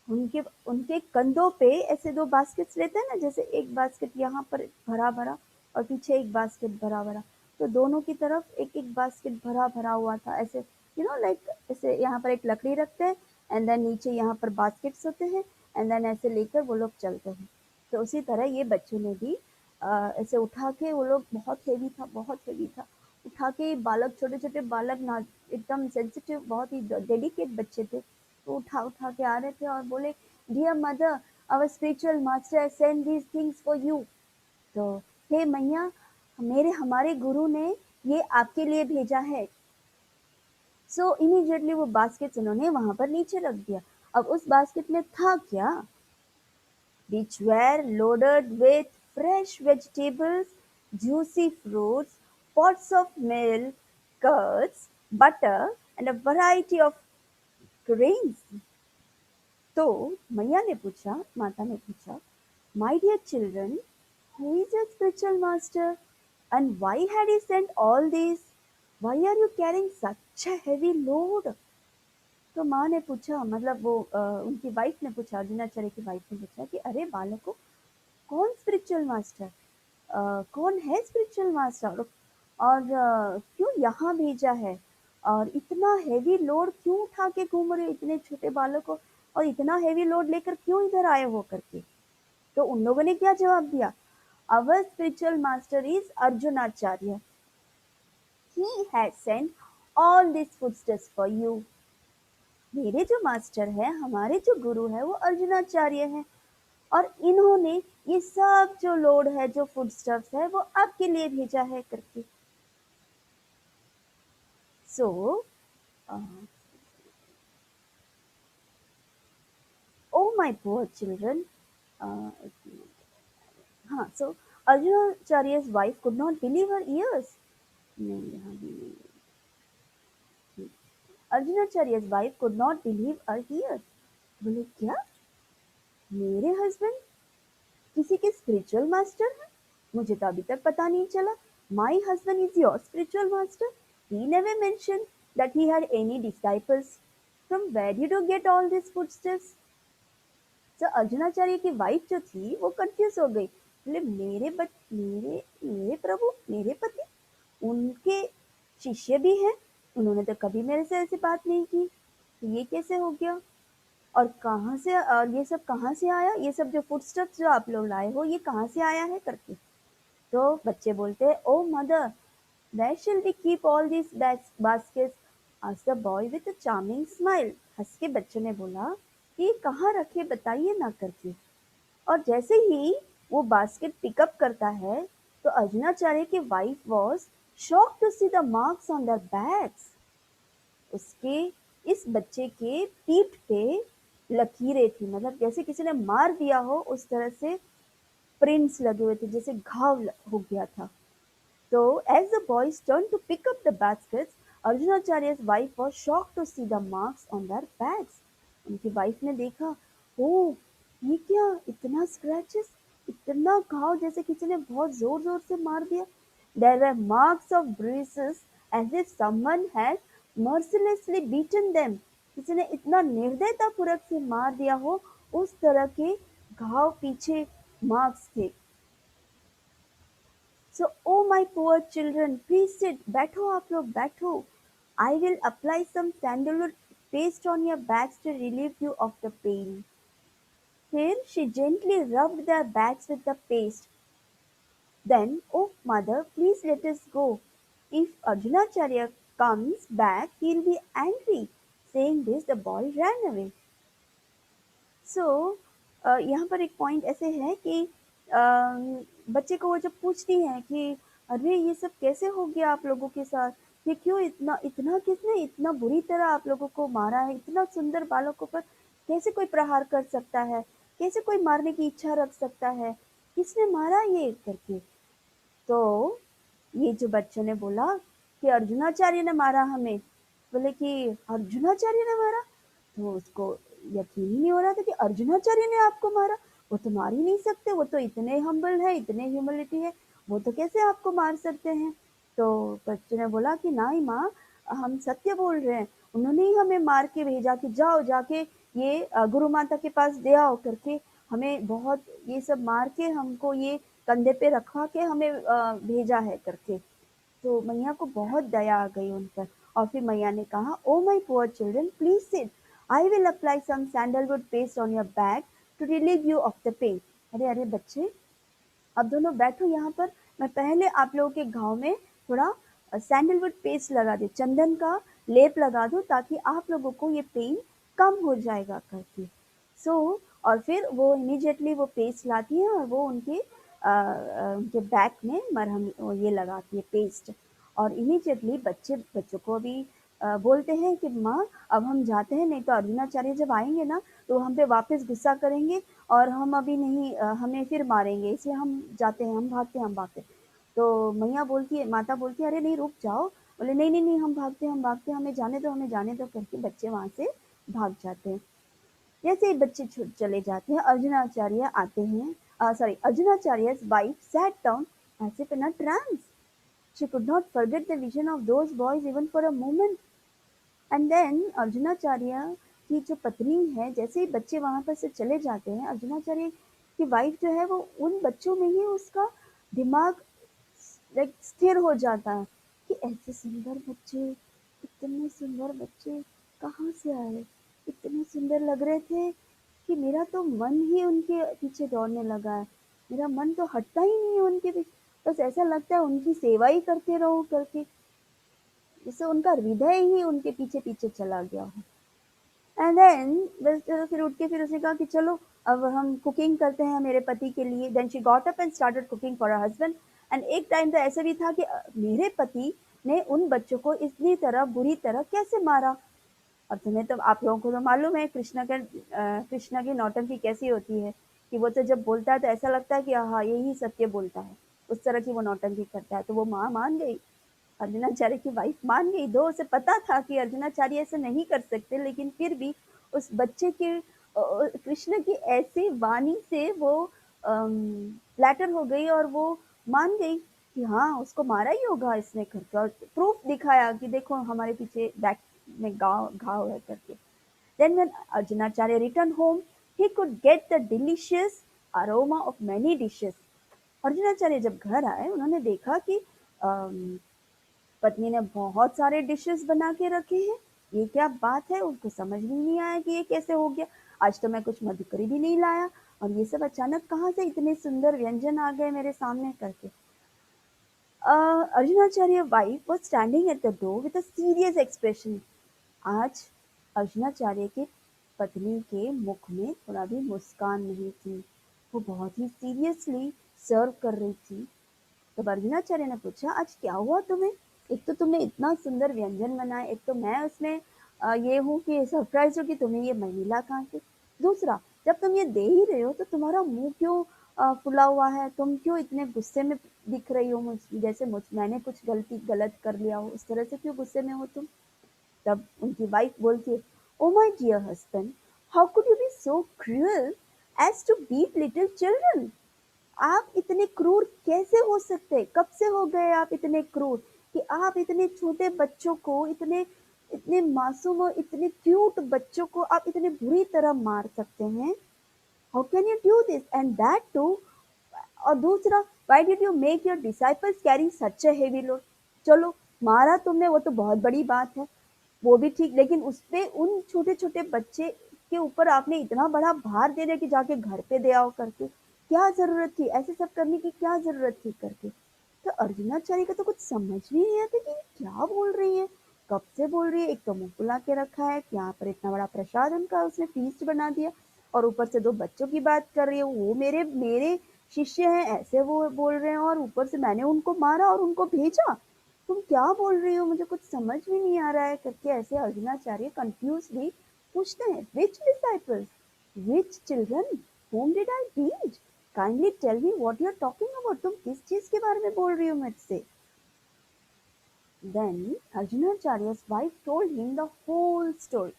उनके उनके कंधों पे ऐसे 2 बास्केट्स रहते हैं ना, जैसे एक बास्केट यहाँ पर भरा भरा और पीछे एक बास्केट भरा भरा, तो दोनों की तरफ एक एक बास्केट भरा भरा हुआ था। ऐसे लाइक ऐसे यहाँ पर एक लकड़ी रखते हैं एंड देन नीचे यहाँ पर बास्केट्स होते हैं एंड देन ऐसे लेकर वो लोग चलते हैं। तो उसी तरह ये बच्चों ने भी ऐसे उठा के, वो लोग बहुत हेवी था, बहुत हेवी था, उठा के बालक, छोटे छोटे बालक ना, एकदम सेंसिटिव, बहुत ही डेडिकेट बच्चे थे, तो उठा उठा के आ रहे थे और बोले, dear mother, our spiritual master send these things for you. तो हे मैया, हमारे गुरु ने ये आपके लिए भेजा है। सो इमीडिएटली वो बास्केट उन्होंने वहां पर नीचे रख दिया। अब उस बास्केट में था क्या? which were loaded with fresh vegetables, juicy fruits, pots of milk, curds, butter, and a variety of grains. तो मैया ने पूछा, माता ने पूछा, My dear children, who is your spiritual master? And why had he sent all this? Why are you carrying such a heavy load? तो माँ ने पूछा, मतलब वो उनकी वाइफ ने पूछा, अर्जुनाचार्य की वाइफ ने पूछा कि अरे बालकों, कौन स्पिरिचुअल मास्टर, कौन है स्पिरिचुअल मास्टर, और क्यों यहाँ भेजा है, और इतना हेवी लोड क्यों उठा के घूम रहे हो इतने छोटे बालकों, और इतना हेवी लोड लेकर क्यों इधर आए हो करके। तो उन लोगों ने क्या जवाब दिया, our spiritual master is Arjunacharya, he has sent all this foodstuffs for you. मेरे जो मास्टर है, हमारे जो गुरु है, वो अर्जुनाचार्य है, और इन्होंने ये सब जो लोड है, जो फूडस्टफ्स है, वो आपके लिए भेजा है करके। सो ओ माय पुअर चिल्ड्रन, हाँ, सो अर्जुनाचार्य's wife could not believe her ears. नहीं, यहाँ भी नहीं। अर्जुनाचार्य's wife could not believe her ears. बोले क्या, मेरे हस्बैंड किसी के स्पिरिचुअल मास्टर हैं? मुझे तो अभी तक पता नहीं चला। My husband is your spiritual master? He never mentioned that he had any disciples. From where did you get all these footsteps? तो अर्जुनाचार्य की वाइफ जो थी वो कंफ्यूज हो गई, बोले मेरे प्रभु, मेरे पति, उनके शिष्य भी हैं, उन्होंने तो कभी मेरे से ऐसी बात नहीं की, तो ये कैसे हो गया, और कहाँ से, और ये सब कहाँ से आया, ये सब जो फूडस्टफ्स जो आप लोग लाए हो, ये कहाँ से आया है करके। तो बच्चे बोलते हैं, oh mother, where shall we keep all this baskets, asked the boy with a charming smile. हंस के बच्चे ने बोला कि ये कहाँ रखे बताइए ना करके। और जैसे ही वो बास्केट पिकअप करता है, तो अर्जुनाचार्य की wife was shocked to see the marks on their bags. उसके, इस बच्चे के पीठ पे लकीरें थी, मतलब जैसे किसी ने मार दिया हो उस तरह से प्रिंट्स लगे हुए थे, जैसे घाव हो गया था। तो as the boys turned to pick up the baskets, अर्जुनाचार्य's wife was shocked to see the marks on their bags. उनकी वाइफ ने देखा, ओ ये क्या, इतना स्क्रैचेस, इतना घाव, जैसे किसी ने बहुत जोर जोर से मार दिया। There were marks of bruises as if someone had mercilessly beaten them. किसी ने इतना निर्दयतापूर्वक से मार दिया हो, उस तरह के घाव पीछे मार्क्स थे। So, oh my poor children, please sit, बैठो आप लोग बैठो। I will apply some sandalwood paste on your backs to relieve you of the pain. Here she gently rubbed their backs with the paste. Then, oh mother, please let us go. If Arjunacharya comes back, he'll be angry. Saying this, the boy ran away. सो यहाँ पर एक पॉइंट ऐसे है कि बच्चे को वो जब पूछती हैं कि अरे ये सब कैसे हो गया आप लोगों के साथ, ये क्यों, इतना इतना किसने इतना बुरी तरह आप लोगों को मारा है, इतना सुंदर बालकों पर कैसे कोई प्रहार कर सकता है, कैसे कोई मारने की इच्छा रख सकता है, किसने मारा ये करके। तो ये जो बच्चों ने बोला कि अर्जुनाचार्य ने मारा हमें, बोले कि अर्जुनाचार्य ने मारा, तो उसको यकीन ही नहीं हो रहा था कि अर्जुनाचार्य ने आपको मारा, वो तो मार ही नहीं सकते, वो तो इतने हम्बल है, इतने ह्यूमिलिटी है, वो तो कैसे आपको मार सकते हैं। तो बच्चे ने बोला कि नहीं माँ, हम सत्य बोल रहे हैं, उन्होंने ही हमें मार के भेजा कि जाओ जाके ये गुरु माता के पास दे आओ करके, हमें बहुत ये सब मार के हमको ये कंधे पे रखवा के हमें भेजा है करके। तो मैया को बहुत दया आ गई उन पर, और फिर मैया ने कहा, oh my poor children please sit, I will apply some sandalwood paste on your back to relieve you of the pain. अरे अरे बच्चे, अब दोनों बैठो यहाँ पर, मैं पहले आप लोगों के घाव में थोड़ा सैंडलवुड पेस्ट लगा दूँ, चंदन का लेप लगा दूँ, ताकि आप लोगों को ये पेन कम हो जाएगा करके। सो और फिर वो इमीडिएटली वो पेस्ट लाती है, और वो उनके बैक में मरहम ये लगाती है पेस्ट, और इमीडिएटली बच्चों को भी बोलते हैं कि माँ अब हम जाते हैं, नहीं तो अर्जुनाचार्य जब आएँगे ना तो हम पे वापस गुस्सा करेंगे और हम अभी नहीं हमें फिर मारेंगे, इसलिए हम जाते हैं, हम भागते हैं, हम भागते हैं। तो मैया बोलती है, माता बोलती है, अरे नहीं रुक जाओ। बोले नहीं नहीं नहीं, हम भागते हैं, हम भागते हैं, हमें जाने दो, हमें जाने दो करके बच्चे वहाँ से भाग जाते हैं। जैसे ही बच्चे चले जाते हैं, अर्जुनाचार्य आते हैं, sorry, अर्जुनाचार्य's wife sat down as if in a trance. She could not forget the vision of those boys even for a moment. And then Arjunacharya की जो पत्नी है, जैसे ही बच्चे वहां पर से चले जाते हैं, अर्जुनाचार्य की वाइफ जो है वो उन बच्चों में ही उसका दिमाग लाइक स्थिर हो जाता है कि ऐसे सुंदर बच्चे, इतने सुंदर बच्चे कहाँ से आए, इतने सुंदर लग रहे थे कि मेरा तो मन ही उनके पीछे दौड़ने लगा है, मेरा मन तो हटता ही नहीं है उनके पीछे, बस ऐसा लगता है उनकी सेवा ही करते रहो करके, जिससे उनका हृदय ही उनके पीछे पीछे चला गया हो। एंड देन बस फिर उठ के फिर उसने कहा कि चलो अब हम कुकिंग करते हैं मेरे पति के लिए। Then she got up and started cooking for her husband. And एक टाइम तो ऐसा भी था कि मेरे पति ने उन बच्चों को इतनी तरह बुरी तरह कैसे मारा। और तुम्हें तो, आप लोगों को तो मालूम है कृष्णा की नौटंकी कैसी होती है, कि वो तो जब बोलता है तो ऐसा लगता है कि हाँ यही सत्य बोलता है, उस तरह की वो नौटंकी करता है। तो वो माँ मान गई, अर्जुनाचार्य की वाइफ मान गई, दो उसे पता था कि अर्जुनाचार्य ऐसे नहीं कर सकते, लेकिन फिर भी उस बच्चे के कृष्ण की ऐसी वाणी से वो फ्लैटर हो गई और वो मान गई कि हाँ उसको मारा ही होगा इसने करके, और प्रूफ दिखाया कि देखो हमारे पीछे बैक में घाव घाव है करके। Then when Arjunacharya returned home, he could get the delicious aroma of many dishes. Arjunacharya जब घर आए, उन्होंने देखा कि पत्नी ने बहुत सारे डिशेस बना के रखे हैं। ये क्या बात है, उनको समझ में नहीं आया कि ये कैसे हो गया, आज तो मैं कुछ मधुकरी भी नहीं लाया और ये सब अचानक कहाँ से इतने सुंदर व्यंजन आ गए मेरे सामने करके। Arjunacharya wife was standing at the door with a serious expression. आज अर्जुनाचार्य की पत्नी के मुख में थोड़ा भी मुस्कान नहीं थी, वो बहुत ही सीरियसली सर्व कर रही थी। तो अर्जुनाचार्य ने पूछा, आज क्या हुआ तुम्हें, एक तो तुमने इतना सुंदर व्यंजन बनाया, एक तो मैं उसमें ये हूँ कि सरप्राइज हो कि तुम्हें ये मैं मिला कहाँ से, दूसरा जब तुम ये दे ही रहे हो तो तुम्हारा मुंह क्यों फुला हुआ है, तुम क्यों इतने गुस्से में दिख रही हो, मुझ जैसे मैंने कुछ गलत कर लिया हो, उस तरह से क्यों गुस्से में हो तुम। तब उनकी वाइफ बोलती है, oh my dear husband, how could you be so cruel as to beat little children. आप इतने क्रूर कैसे हो सकते, कब से हो गए आप इतने क्रूर कि आप इतने छोटे बच्चों को, इतने इतने मासूम और इतने क्यूट बच्चों को आप इतने बुरी तरह मार सकते हैं। How can you do this and that too. और दूसरा, why did you make your disciples carry such a heavy load. चलो मारा तुमने, वो तो बहुत बड़ी बात है, वो भी ठीक, लेकिन उस पे उन छोटे छोटे बच्चे के ऊपर आपने इतना बड़ा भार दे दिया कि जाके घर पे दे आओ करके, क्या जरूरत थी ऐसे सब करने की, क्या जरूरत थी करके। तो अर्जुनाचार्य को तो कुछ समझ भी नहीं आता कि क्या बोल रही है, कब से बोल रही है, एक तो मुंह फुला के रखा है कि यहाँ पर इतना बड़ा प्रसाद उनका उसने फीस्ट बना दिया, और ऊपर से दो बच्चों की बात कर रही है, वो मेरे मेरे शिष्य हैं ऐसे वो बोल रहे हैं, और ऊपर से मैंने उनको मारा और उनको भेजा, तुम क्या बोल रही हो, मुझे कुछ समझ में नहीं आ रहा है करके। ऐसे अर्जुनाचार्य कंफ्यूजली पूछते हैं, which disciples, which children, whom did I teach? Kindly tell me what you're talking about. तुम किस चीज के बारे में बोल रही हो मुझसे। Then Arjunacharya's wife told him the whole story.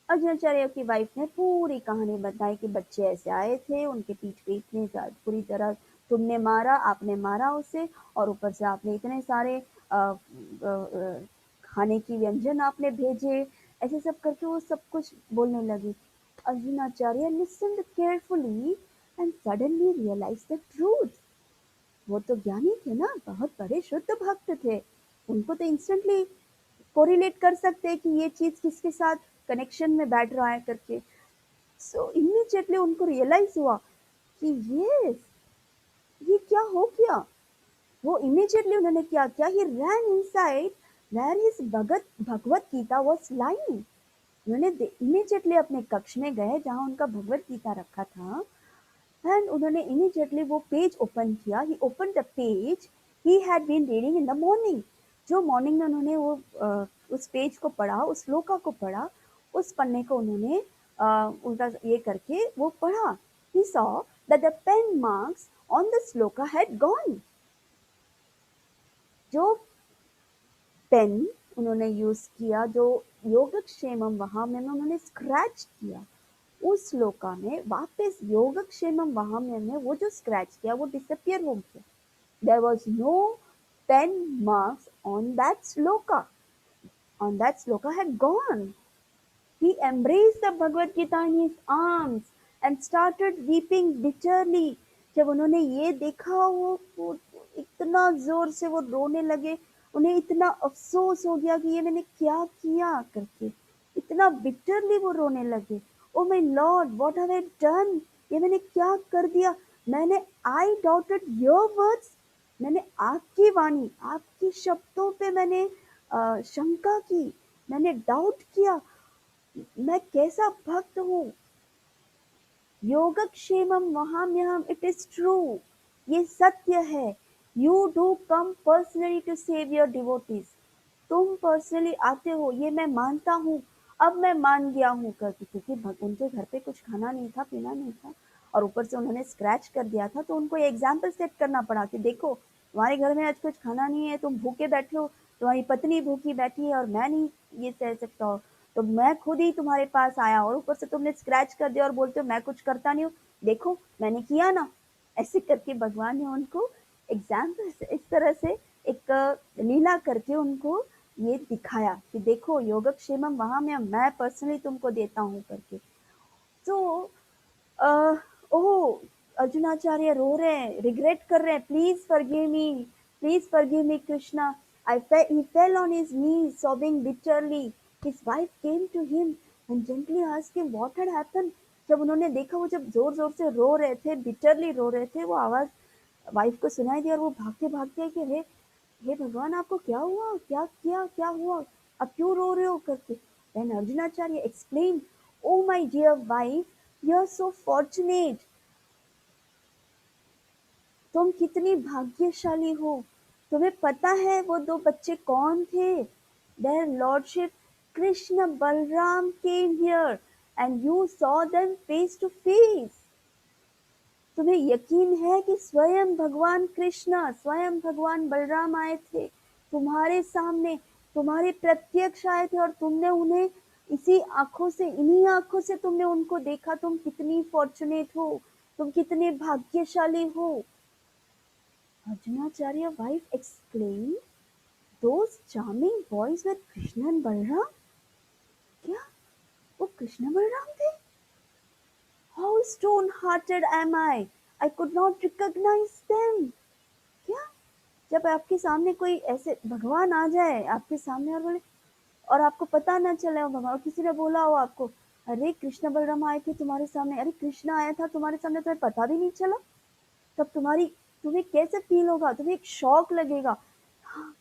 Arjunacharya की वाइफ ने पूरी कहानी बताई कि बच्चे ऐसे आए थे, उनके पीठ पे इतने पूरी तरह तुमने मारा, आपने मारा उसे, और ऊपर से आपने इतने सारे खाने की व्यंजन आपने भेजे, ऐसे सब करके वो सब कुछ बोलने लगी। Arjunacharya listened carefully and suddenly realized the truth. वो तो ज्ञानी थे ना, बहुत बड़े शुद्ध भक्त थे, उनको तो इंस्टेंटली कोरिलेट कर सकते हैं कि ये चीज किसके साथ कनेक्शन में बैठ रहा है करके। सो इमीडिएटली उनको रियलाइज हुआ कि ये क्या हो गया। वो इमीडिएटली उन्होंने क्या किया, he ran inside where his Bhagavad Gita was lying. उन्होंने इमीडिएटली अपने कक्ष में गए जहां उनका भगवत गीता रखा था, एंड उन्होंने इमीडिएटली वो पेज ओपन किया, he open the page he had been reading in the morning, जो मॉर्निंग में उन्होंने वो उस पेज को पढ़ा, उस श्लोका को पढ़ा, उस पन्ने को उन्होंने उल्टा ये करके वो पढ़ा। He saw that the pen marks on the sloka had gone. जो पेन उन्होंने यूज किया, जो योगक्षेमम वहां में उन्होंने स्क्रैच किया, उस श्लोका में वापस योगक्षेमम वहां में वो जो स्क्रैच किया वो डिसअपियर हो गया। There was no pen marks on that sloka. On that sloka had gone. He embraced the Bhagavad Gita in his arms and started weeping bitterly. जब उन्होंने ये देखा वो इतना जोर से वो रोने लगे, उन्हें इतना अफसोस हो गया कि ये मैंने क्या किया करके, इतना बिटरली वो रोने लगे। Oh my Lord, what have I done? ये मैंने क्या कर दिया? मैंने आई डाउटेड योर वर्ड्स, मैंने आपकी वाणी, आपके शब्दों पे मैंने शंका की, मैंने डाउट किया। मैं कैसा भक्त हूँ। योगक्षेमम वहाम्यहम, इट इज ट्रू, ये सत्य है। You do come personally to save your devotees, तुम पर्सनली आते हो, ये मैं मानता हूँ, अब मैं मान गया हूँ करके, क्योंकि उनके घर पे कुछ खाना नहीं था, पीना नहीं था, और ऊपर से उन्होंने स्क्रैच कर दिया था, तो उनको एग्जाम्पल सेट करना पड़ा कि देखो तुम्हारे घर में आज कुछ खाना नहीं है, तुम भूखे बैठे हो, तुम्हारी पत्नी भूखी बैठी है और मैं नहीं ये सह सकता हूँ, तो मैं खुद ही तुम्हारे पास आया और ऊपर से तुमने स्क्रैच कर दिया और बोलते हो मैं कुछ करता नहीं हूँ, देखो मैंने किया ना। ऐसे करके भगवान ने उनको एग्जाम्पल इस तरह से एक लीला करके उनको ये दिखाया कि देखो योगक्षेमम वहां में मैं पर्सनली तुमको देता हूँ करके। तो ओह, अर्जुनाचार्य रो रहे हैं, रिग्रेट कर रहे हैं, please forgive me Krishna. He fell on his knees, sobbing bitterly. His wife came to him and gently asked him what had happened. जब उन्होंने देखा वो जब जोर जोर से रो रहे थे, बिटरली रो रहे थे, वो आवाज वाइफ को सुनाई दी और वो भागते भागते कि हे भगवान आपको क्या हुआ, क्या किया, क्या हुआ, अब क्यों रो रहे हो करके। Then Arjunacharya explained, oh my dear wife, you are so fortunate. तुम कितनी भाग्यशाली हो। तुम्हें पता है वो दो बच्चे कौन थे? Their lordship Krishna Balram came here and you saw them face to face. तुम्हें यकीन है कि स्वयं भगवान कृष्ण, स्वयं भगवान बलराम आए थे तुम्हारे सामने, तुम्हारे प्रत्यक्ष आए थे और तुमने उन्हें इसी आंखों से, इन्हीं आंखों से तुमने उनको देखा। तुम कितनी फॉर्चुनेट हो, तुम कितने भाग्यशाली हो। Arjunacharya wife exclaimed, those charming boys were Krishna and Balram? क्या वो कृष्ण बलराम थे? How stone-hearted am I? I could not recognize them. क्या जब आपके सामने कोई ऐसे भगवान आ जाए आपके सामने और बोले और आपको पता ना चले, भगवान किसी ने बोला हो आपको अरे कृष्ण बलराम आए थे तुम्हारे सामने, अरे कृष्ण आया था तुम्हारे सामने, तुम्हें पता भी नहीं चला, तब तुम्हें कैसे फील होगा? तुम्हें एक शॉक लगेगा, हाँ,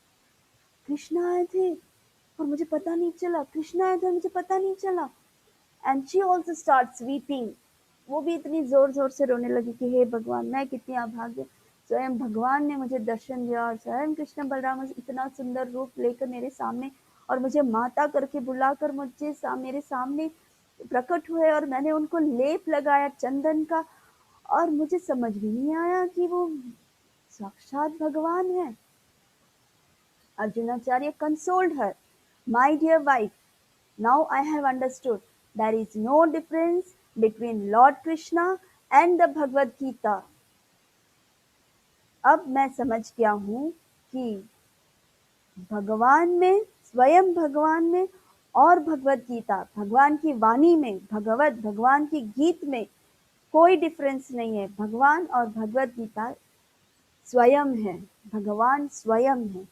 कृष्ण आए थे और मुझे पता नहीं चला, कृष्ण आए थे और मुझे पता नहीं चला। And she also starts weeping, वो भी इतनी जोर जोर से रोने लगी कि हे भगवान मैं कितनी अभाग्य, स्वयं भगवान ने मुझे दर्शन दिया और स्वयं कृष्ण बलराम इतना सुंदर रूप लेकर मेरे सामने और मुझे माता करके बुलाकर मेरे सामने प्रकट हुए और मैंने उनको लेप लगाया चंदन का और मुझे समझ भी नहीं आया कि वो साक्षात भगवान है। Arjunacharya consoled her, my dear wife, now I have understood there is no difference between Lord Krishna and the Bhagavad Gita. अब मैं समझ गया हूँ कि भगवान में, स्वयं भगवान में और भगवत गीता, भगवान की वाणी में, भगवान की गीत में कोई डिफरेंस नहीं है। भगवान और भगवत गीता स्वयं है, भगवान स्वयं है।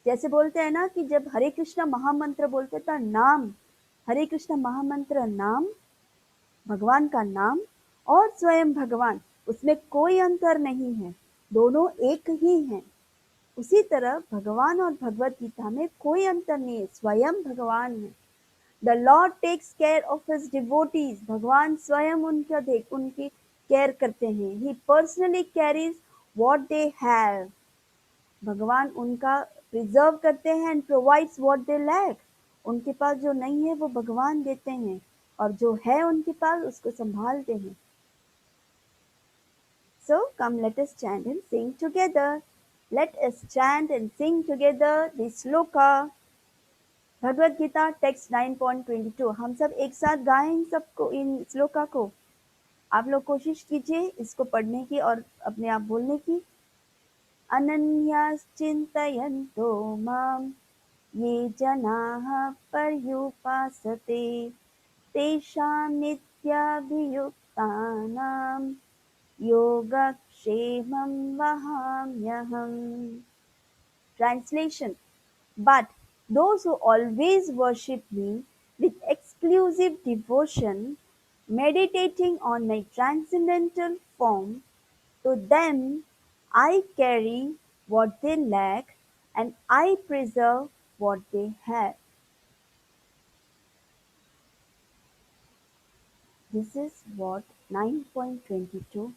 जैसे बोलते हैं ना कि जब हरे कृष्ण महामंत्र बोलते था, नाम, हरे कृष्ण महामंत्र नाम, भगवान का नाम और स्वयं भगवान, उसमें कोई अंतर नहीं है, दोनों एक ही हैं। उसी तरह भगवान और भगवत गीता में कोई अंतर नहीं है, स्वयं भगवान है। The lord takes care of his devotees, भगवान स्वयं उनकी केयर करते हैं। He personally carries what they have, भगवान उनका प्रिजर्व करते हैं and provides what they lack. उनके पास जो नहीं है वो भगवान देते हैं, और जो है उनके पास उसको संभालते हैं। So come, let us chant and sing together. Let us chant and sing together the sloka. Bhagavad Gita text 9.22। हम सब एक साथ गाएं सबको इन श्लोका को। आप लोग कोशिश कीजिए इसको पढ़ने की और अपने आप बोलने की। अनन्याश्चिन्तयन्तो मां ये जनाः पर्युपासते तेषां नित्याभियुक्तानां योगक्षेमं वहाम्यहम्। Translation: But those who always worship me with exclusive devotion, meditating on my transcendental form, to them I carry what they lack and I preserve what they have. This is what 9.22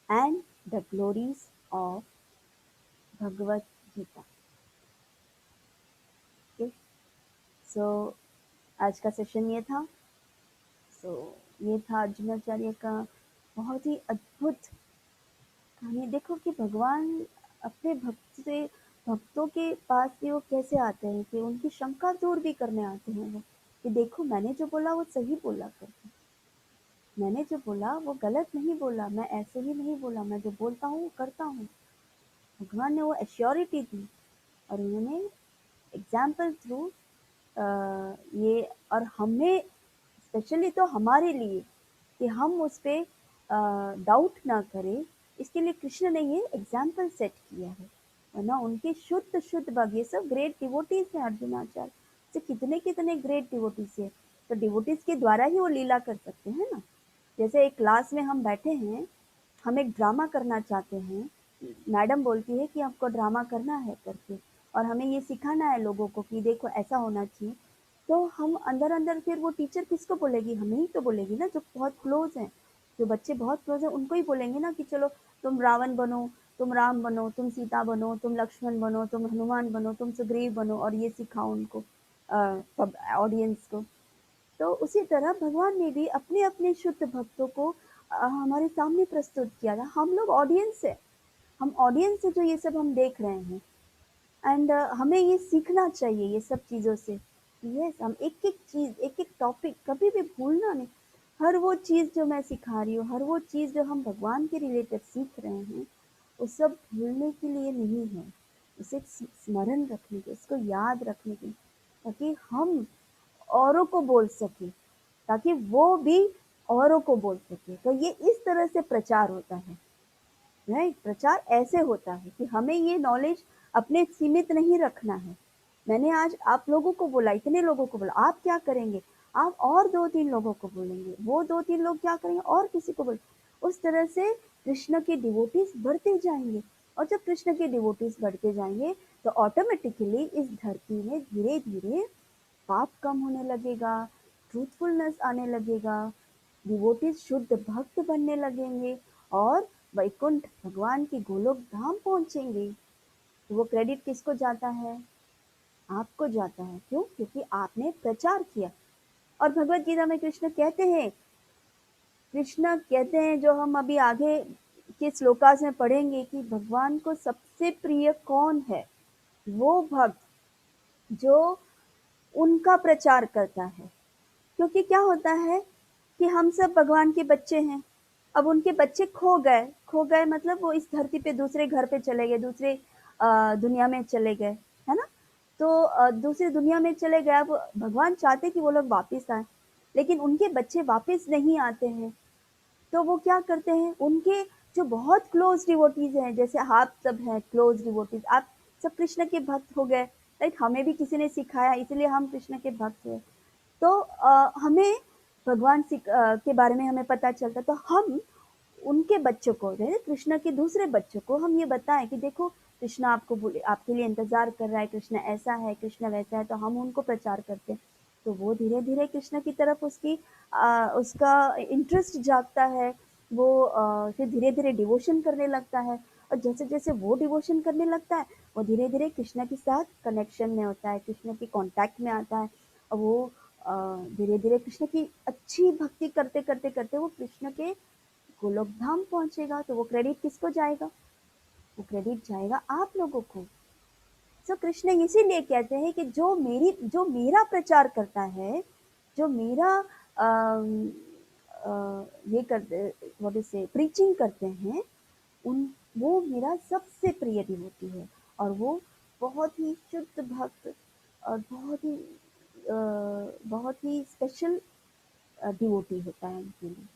and the glories of Bhagavad Gita. Okay, so आज का सेशन ये था। ये था अर्जुनाचार्य का बहुत ही अद्भुत कहानी। देखो कि भगवान अपने भक्तों के पास भी वो कैसे आते हैं, कि उनकी शंका दूर भी करने आते हैं वो, कि देखो मैंने जो बोला वो सही बोला करके, मैंने जो बोला वो गलत नहीं बोला, मैं ऐसे ही नहीं बोला, मैं जो बोलता हूँ करता हूँ। भगवान ने वो एश्योरिटी दी, और उन्होंने एग्जाम्पल थ्रू ये, और हमें स्पेशली तो हमारे लिए, कि हम उस पर डाउट ना करें, इसके लिए कृष्ण ने ये एग्जाम्पल सेट किया है। वरना उनके शुद्ध शुद्ध भक्त, ये सब ग्रेट डिवोटीज हैं। अर्जुनाचार्य से कितने कितने ग्रेट डिवोटीज है, तो डिवोटीज के द्वारा ही वो लीला कर सकते हैं ना। जैसे एक क्लास में हम बैठे हैं, हम एक ड्रामा करना चाहते हैं, मैडम बोलती है कि आपको ड्रामा करना है करके, और हमें ये सिखाना है लोगों को कि देखो ऐसा होना चाहिए। तो हम अंदर अंदर फिर वो टीचर किसको बोलेगी? हमें ही तो बोलेगी ना, जो बहुत क्लोज हैं, जो बच्चे बहुत क्लोज हैं उनको ही बोलेंगे ना कि चलो तुम रावण बनो, तुम राम बनो, तुम सीता बनो, तुम लक्ष्मण बनो, तुम हनुमान बनो, तुम सुग्रीव बनो, और ये सिखाओ उनको ऑडियंस को। तो उसी तरह भगवान ने भी अपने अपने शुद्ध भक्तों को हमारे सामने प्रस्तुत किया था। हम लोग ऑडियंस है, हम ऑडियंस है जो ये सब हम देख रहे हैं। एंड हमें ये सीखना चाहिए ये सब चीज़ों से। यस, हम एक एक चीज़, एक एक टॉपिक कभी भी भूलना नहीं। हर वो चीज़ जो मैं सिखा रही हूँ, हर वो चीज़ जो हम भगवान के रिलेटेड सीख रहे हैं, वो सब भूलने के लिए नहीं है, उसे स्मरण रखने के, उसको याद रखने के, ताकि हम औरों को बोल सके, ताकि वो भी औरों को बोल सके। तो ये इस तरह से प्रचार होता है, राइट? प्रचार ऐसे होता है कि हमें ये नॉलेज अपने सीमित नहीं रखना है। मैंने आज आप लोगों को बोला, इतने लोगों को बोला, आप क्या करेंगे? आप और 2-3 लोगों को बोलेंगे, वो 2-3 लोग क्या करेंगे? और किसी को बोल। उस तरह से कृष्ण के डिवोटीज बढ़ते जाएंगे, और जब कृष्ण के डिवोटीज बढ़ते जाएंगे तो ऑटोमेटिकली इस धरती में धीरे धीरे पाप कम होने लगेगा, ट्रूथफुलनेस आने लगेगा, डिवोटीज शुद्ध भक्त बनने लगेंगे, और वैकुंठ भगवान की गोलोक धाम पहुंचेंगे। तो वो क्रेडिट किसको जाता है? आपको जाता है। क्यों? क्योंकि आपने प्रचार किया। और भगवत गीता में कृष्ण कहते हैं जो हम अभी आगे के श्लोकास में पढ़ेंगे, कि भगवान को सबसे प्रिय कौन है? वो भक्त जो उनका प्रचार करता है। क्योंकि क्या होता है कि हम सब भगवान के बच्चे हैं। अब उनके बच्चे खो गए मतलब वो इस धरती पे दूसरे घर पे चले गए, दूसरे दुनिया में चले गए, है ना? तो दूसरी दुनिया में चले गए। अब भगवान चाहते कि वो लोग वापस आए, लेकिन उनके बच्चे वापस नहीं आते हैं। तो वो क्या करते हैं, उनके जो बहुत क्लोज डिवोटीज हैं, जैसे आप सब हैं क्लोज डिवोटीज, आप सब कृष्ण के भक्त हो गए, राइट? हमें भी किसी ने सिखाया, इसलिए हम कृष्ण के भक्त हुए। तो हमें भगवान के बारे में हमें पता चलता, तो हम उनके बच्चों को, कृष्ण के दूसरे बच्चों को हम ये बताएं कि देखो कृष्ण आपके लिए इंतजार कर रहा है, कृष्ण ऐसा है, कृष्ण वैसा है। तो हम उनको प्रचार करते हैं, तो वो धीरे धीरे कृष्ण की तरफ उसका इंटरेस्ट जागता है। वो फिर धीरे धीरे डिवोशन करने लगता है, और जैसे जैसे वो डिवोशन करने लगता है, वो धीरे-धीरे कृष्ण के साथ कनेक्शन में होता है, कृष्ण के कॉन्टैक्ट में आता है और वो धीरे-धीरे कृष्ण की अच्छी भक्ति करते वो कृष्ण के गोलोक धाम पहुँचेगा, तो वो क्रेडिट किसको जाएगा? वो क्रेडिट जाएगा आप लोगों को। तो कृष्ण इसीलिए कहते हैं कि जो मेरा प्रचार करता है, जो मेरा ये करते व्हाट इज से प्रीचिंग करते हैं, उन वो मेरा सबसे प्रिय डिवोटी है और वो बहुत ही शुद्ध भक्त और बहुत ही स्पेशल डिवोटी होता है उनके लिए।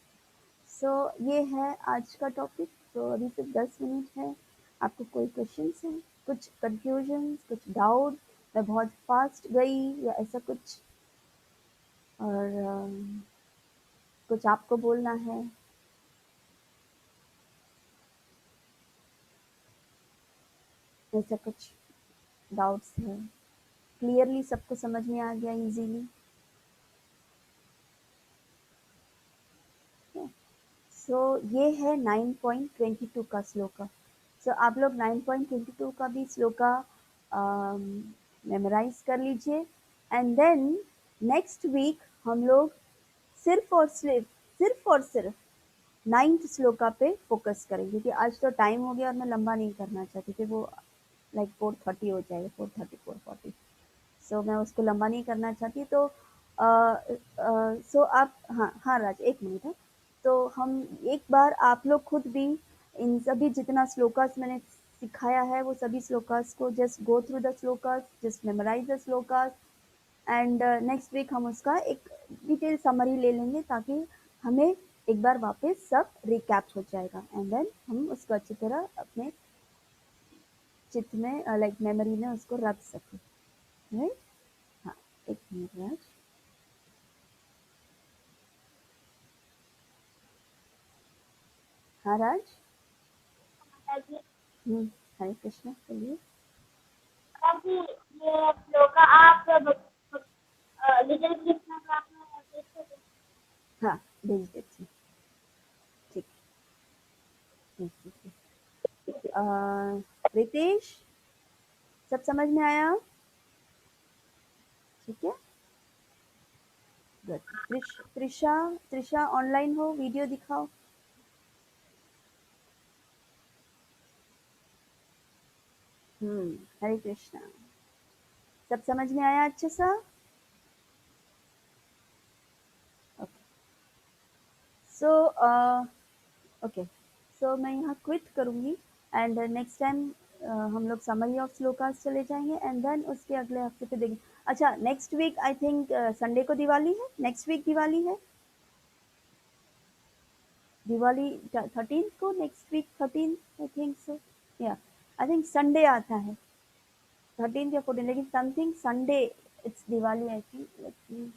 सो ये है आज का टॉपिक। तो अभी सिर्फ 10 मिनट है। आपको कोई क्वेश्चंस हैं, कुछ कंफ्यूजन, कुछ डाउट, मैं बहुत फास्ट गई या ऐसा कुछ, और कुछ आपको बोलना है? ऐसा कुछ डाउट्स है? क्लियरली सबको समझ में आ गया इजीली? सो ये है 9.22 का श्लोका। सो आप लोग 9.22 का भी श्लोका मेमोराइज कर लीजिए एंड देन नेक्स्ट वीक हम लोग सिर्फ और सिर्फ 9th श्लोका पे फोकस करेंगे, क्योंकि आज तो टाइम हो गया और मैं लंबा नहीं करना चाहती थी, वो लाइक 4:30 हो जाएगा, 4:30 4:40। सो मैं उसको लंबा नहीं करना चाहती, तो सो आप, हाँ हाँ राज, एक मिनट है। तो हम एक बार आप लोग खुद भी इन सभी जितना श्लोकास मैंने सिखाया है वो सभी श्लोकास को just go through the shlokas, just memorise the shlokas and next week हम उसका एक डिटेल समरी ले लेंगे, ताकि हमें एक बार वापस सब रिकैप हो जाएगा एंड देन हम उसको अच्छी तरह अपने चित्त में लाइक मेमोरी में उसको रख सकें, राइट? हाँ, एक मिनट राज। हाँ राज। जी। हरे कृष्णा, बोलिए। अभी ये श्लोका आप लिटिल कृष्णा क्लास में देखते थे? हाँ, भेज देती हूँ। ठीक, ठीक, ठीक, ठीक। रितेश, सब समझ में आया? ठीक है, गुड। त्रिशा, त्रिशा ऑनलाइन हो, वीडियो दिखाओ। हरे कृष्णा, सब समझ में आया अच्छे सा? ओके, सो ओके, सो मैं यहाँ क्विट करूँगी एंड नेक्स्ट टाइम हम लोग समरी ऑफ श्लोकास चले जाएंगे एंड देन उसके अगले हफ्ते पे देखेंगे। अच्छा, next week I think Sunday को दिवाली है, नेक्स्ट वीक दिवाली है, दिवाली 13th को, next week 13th I think so, या आई थिंक संडे आता है 13th या 14th, लेकिन something Sunday it's Diwali I think.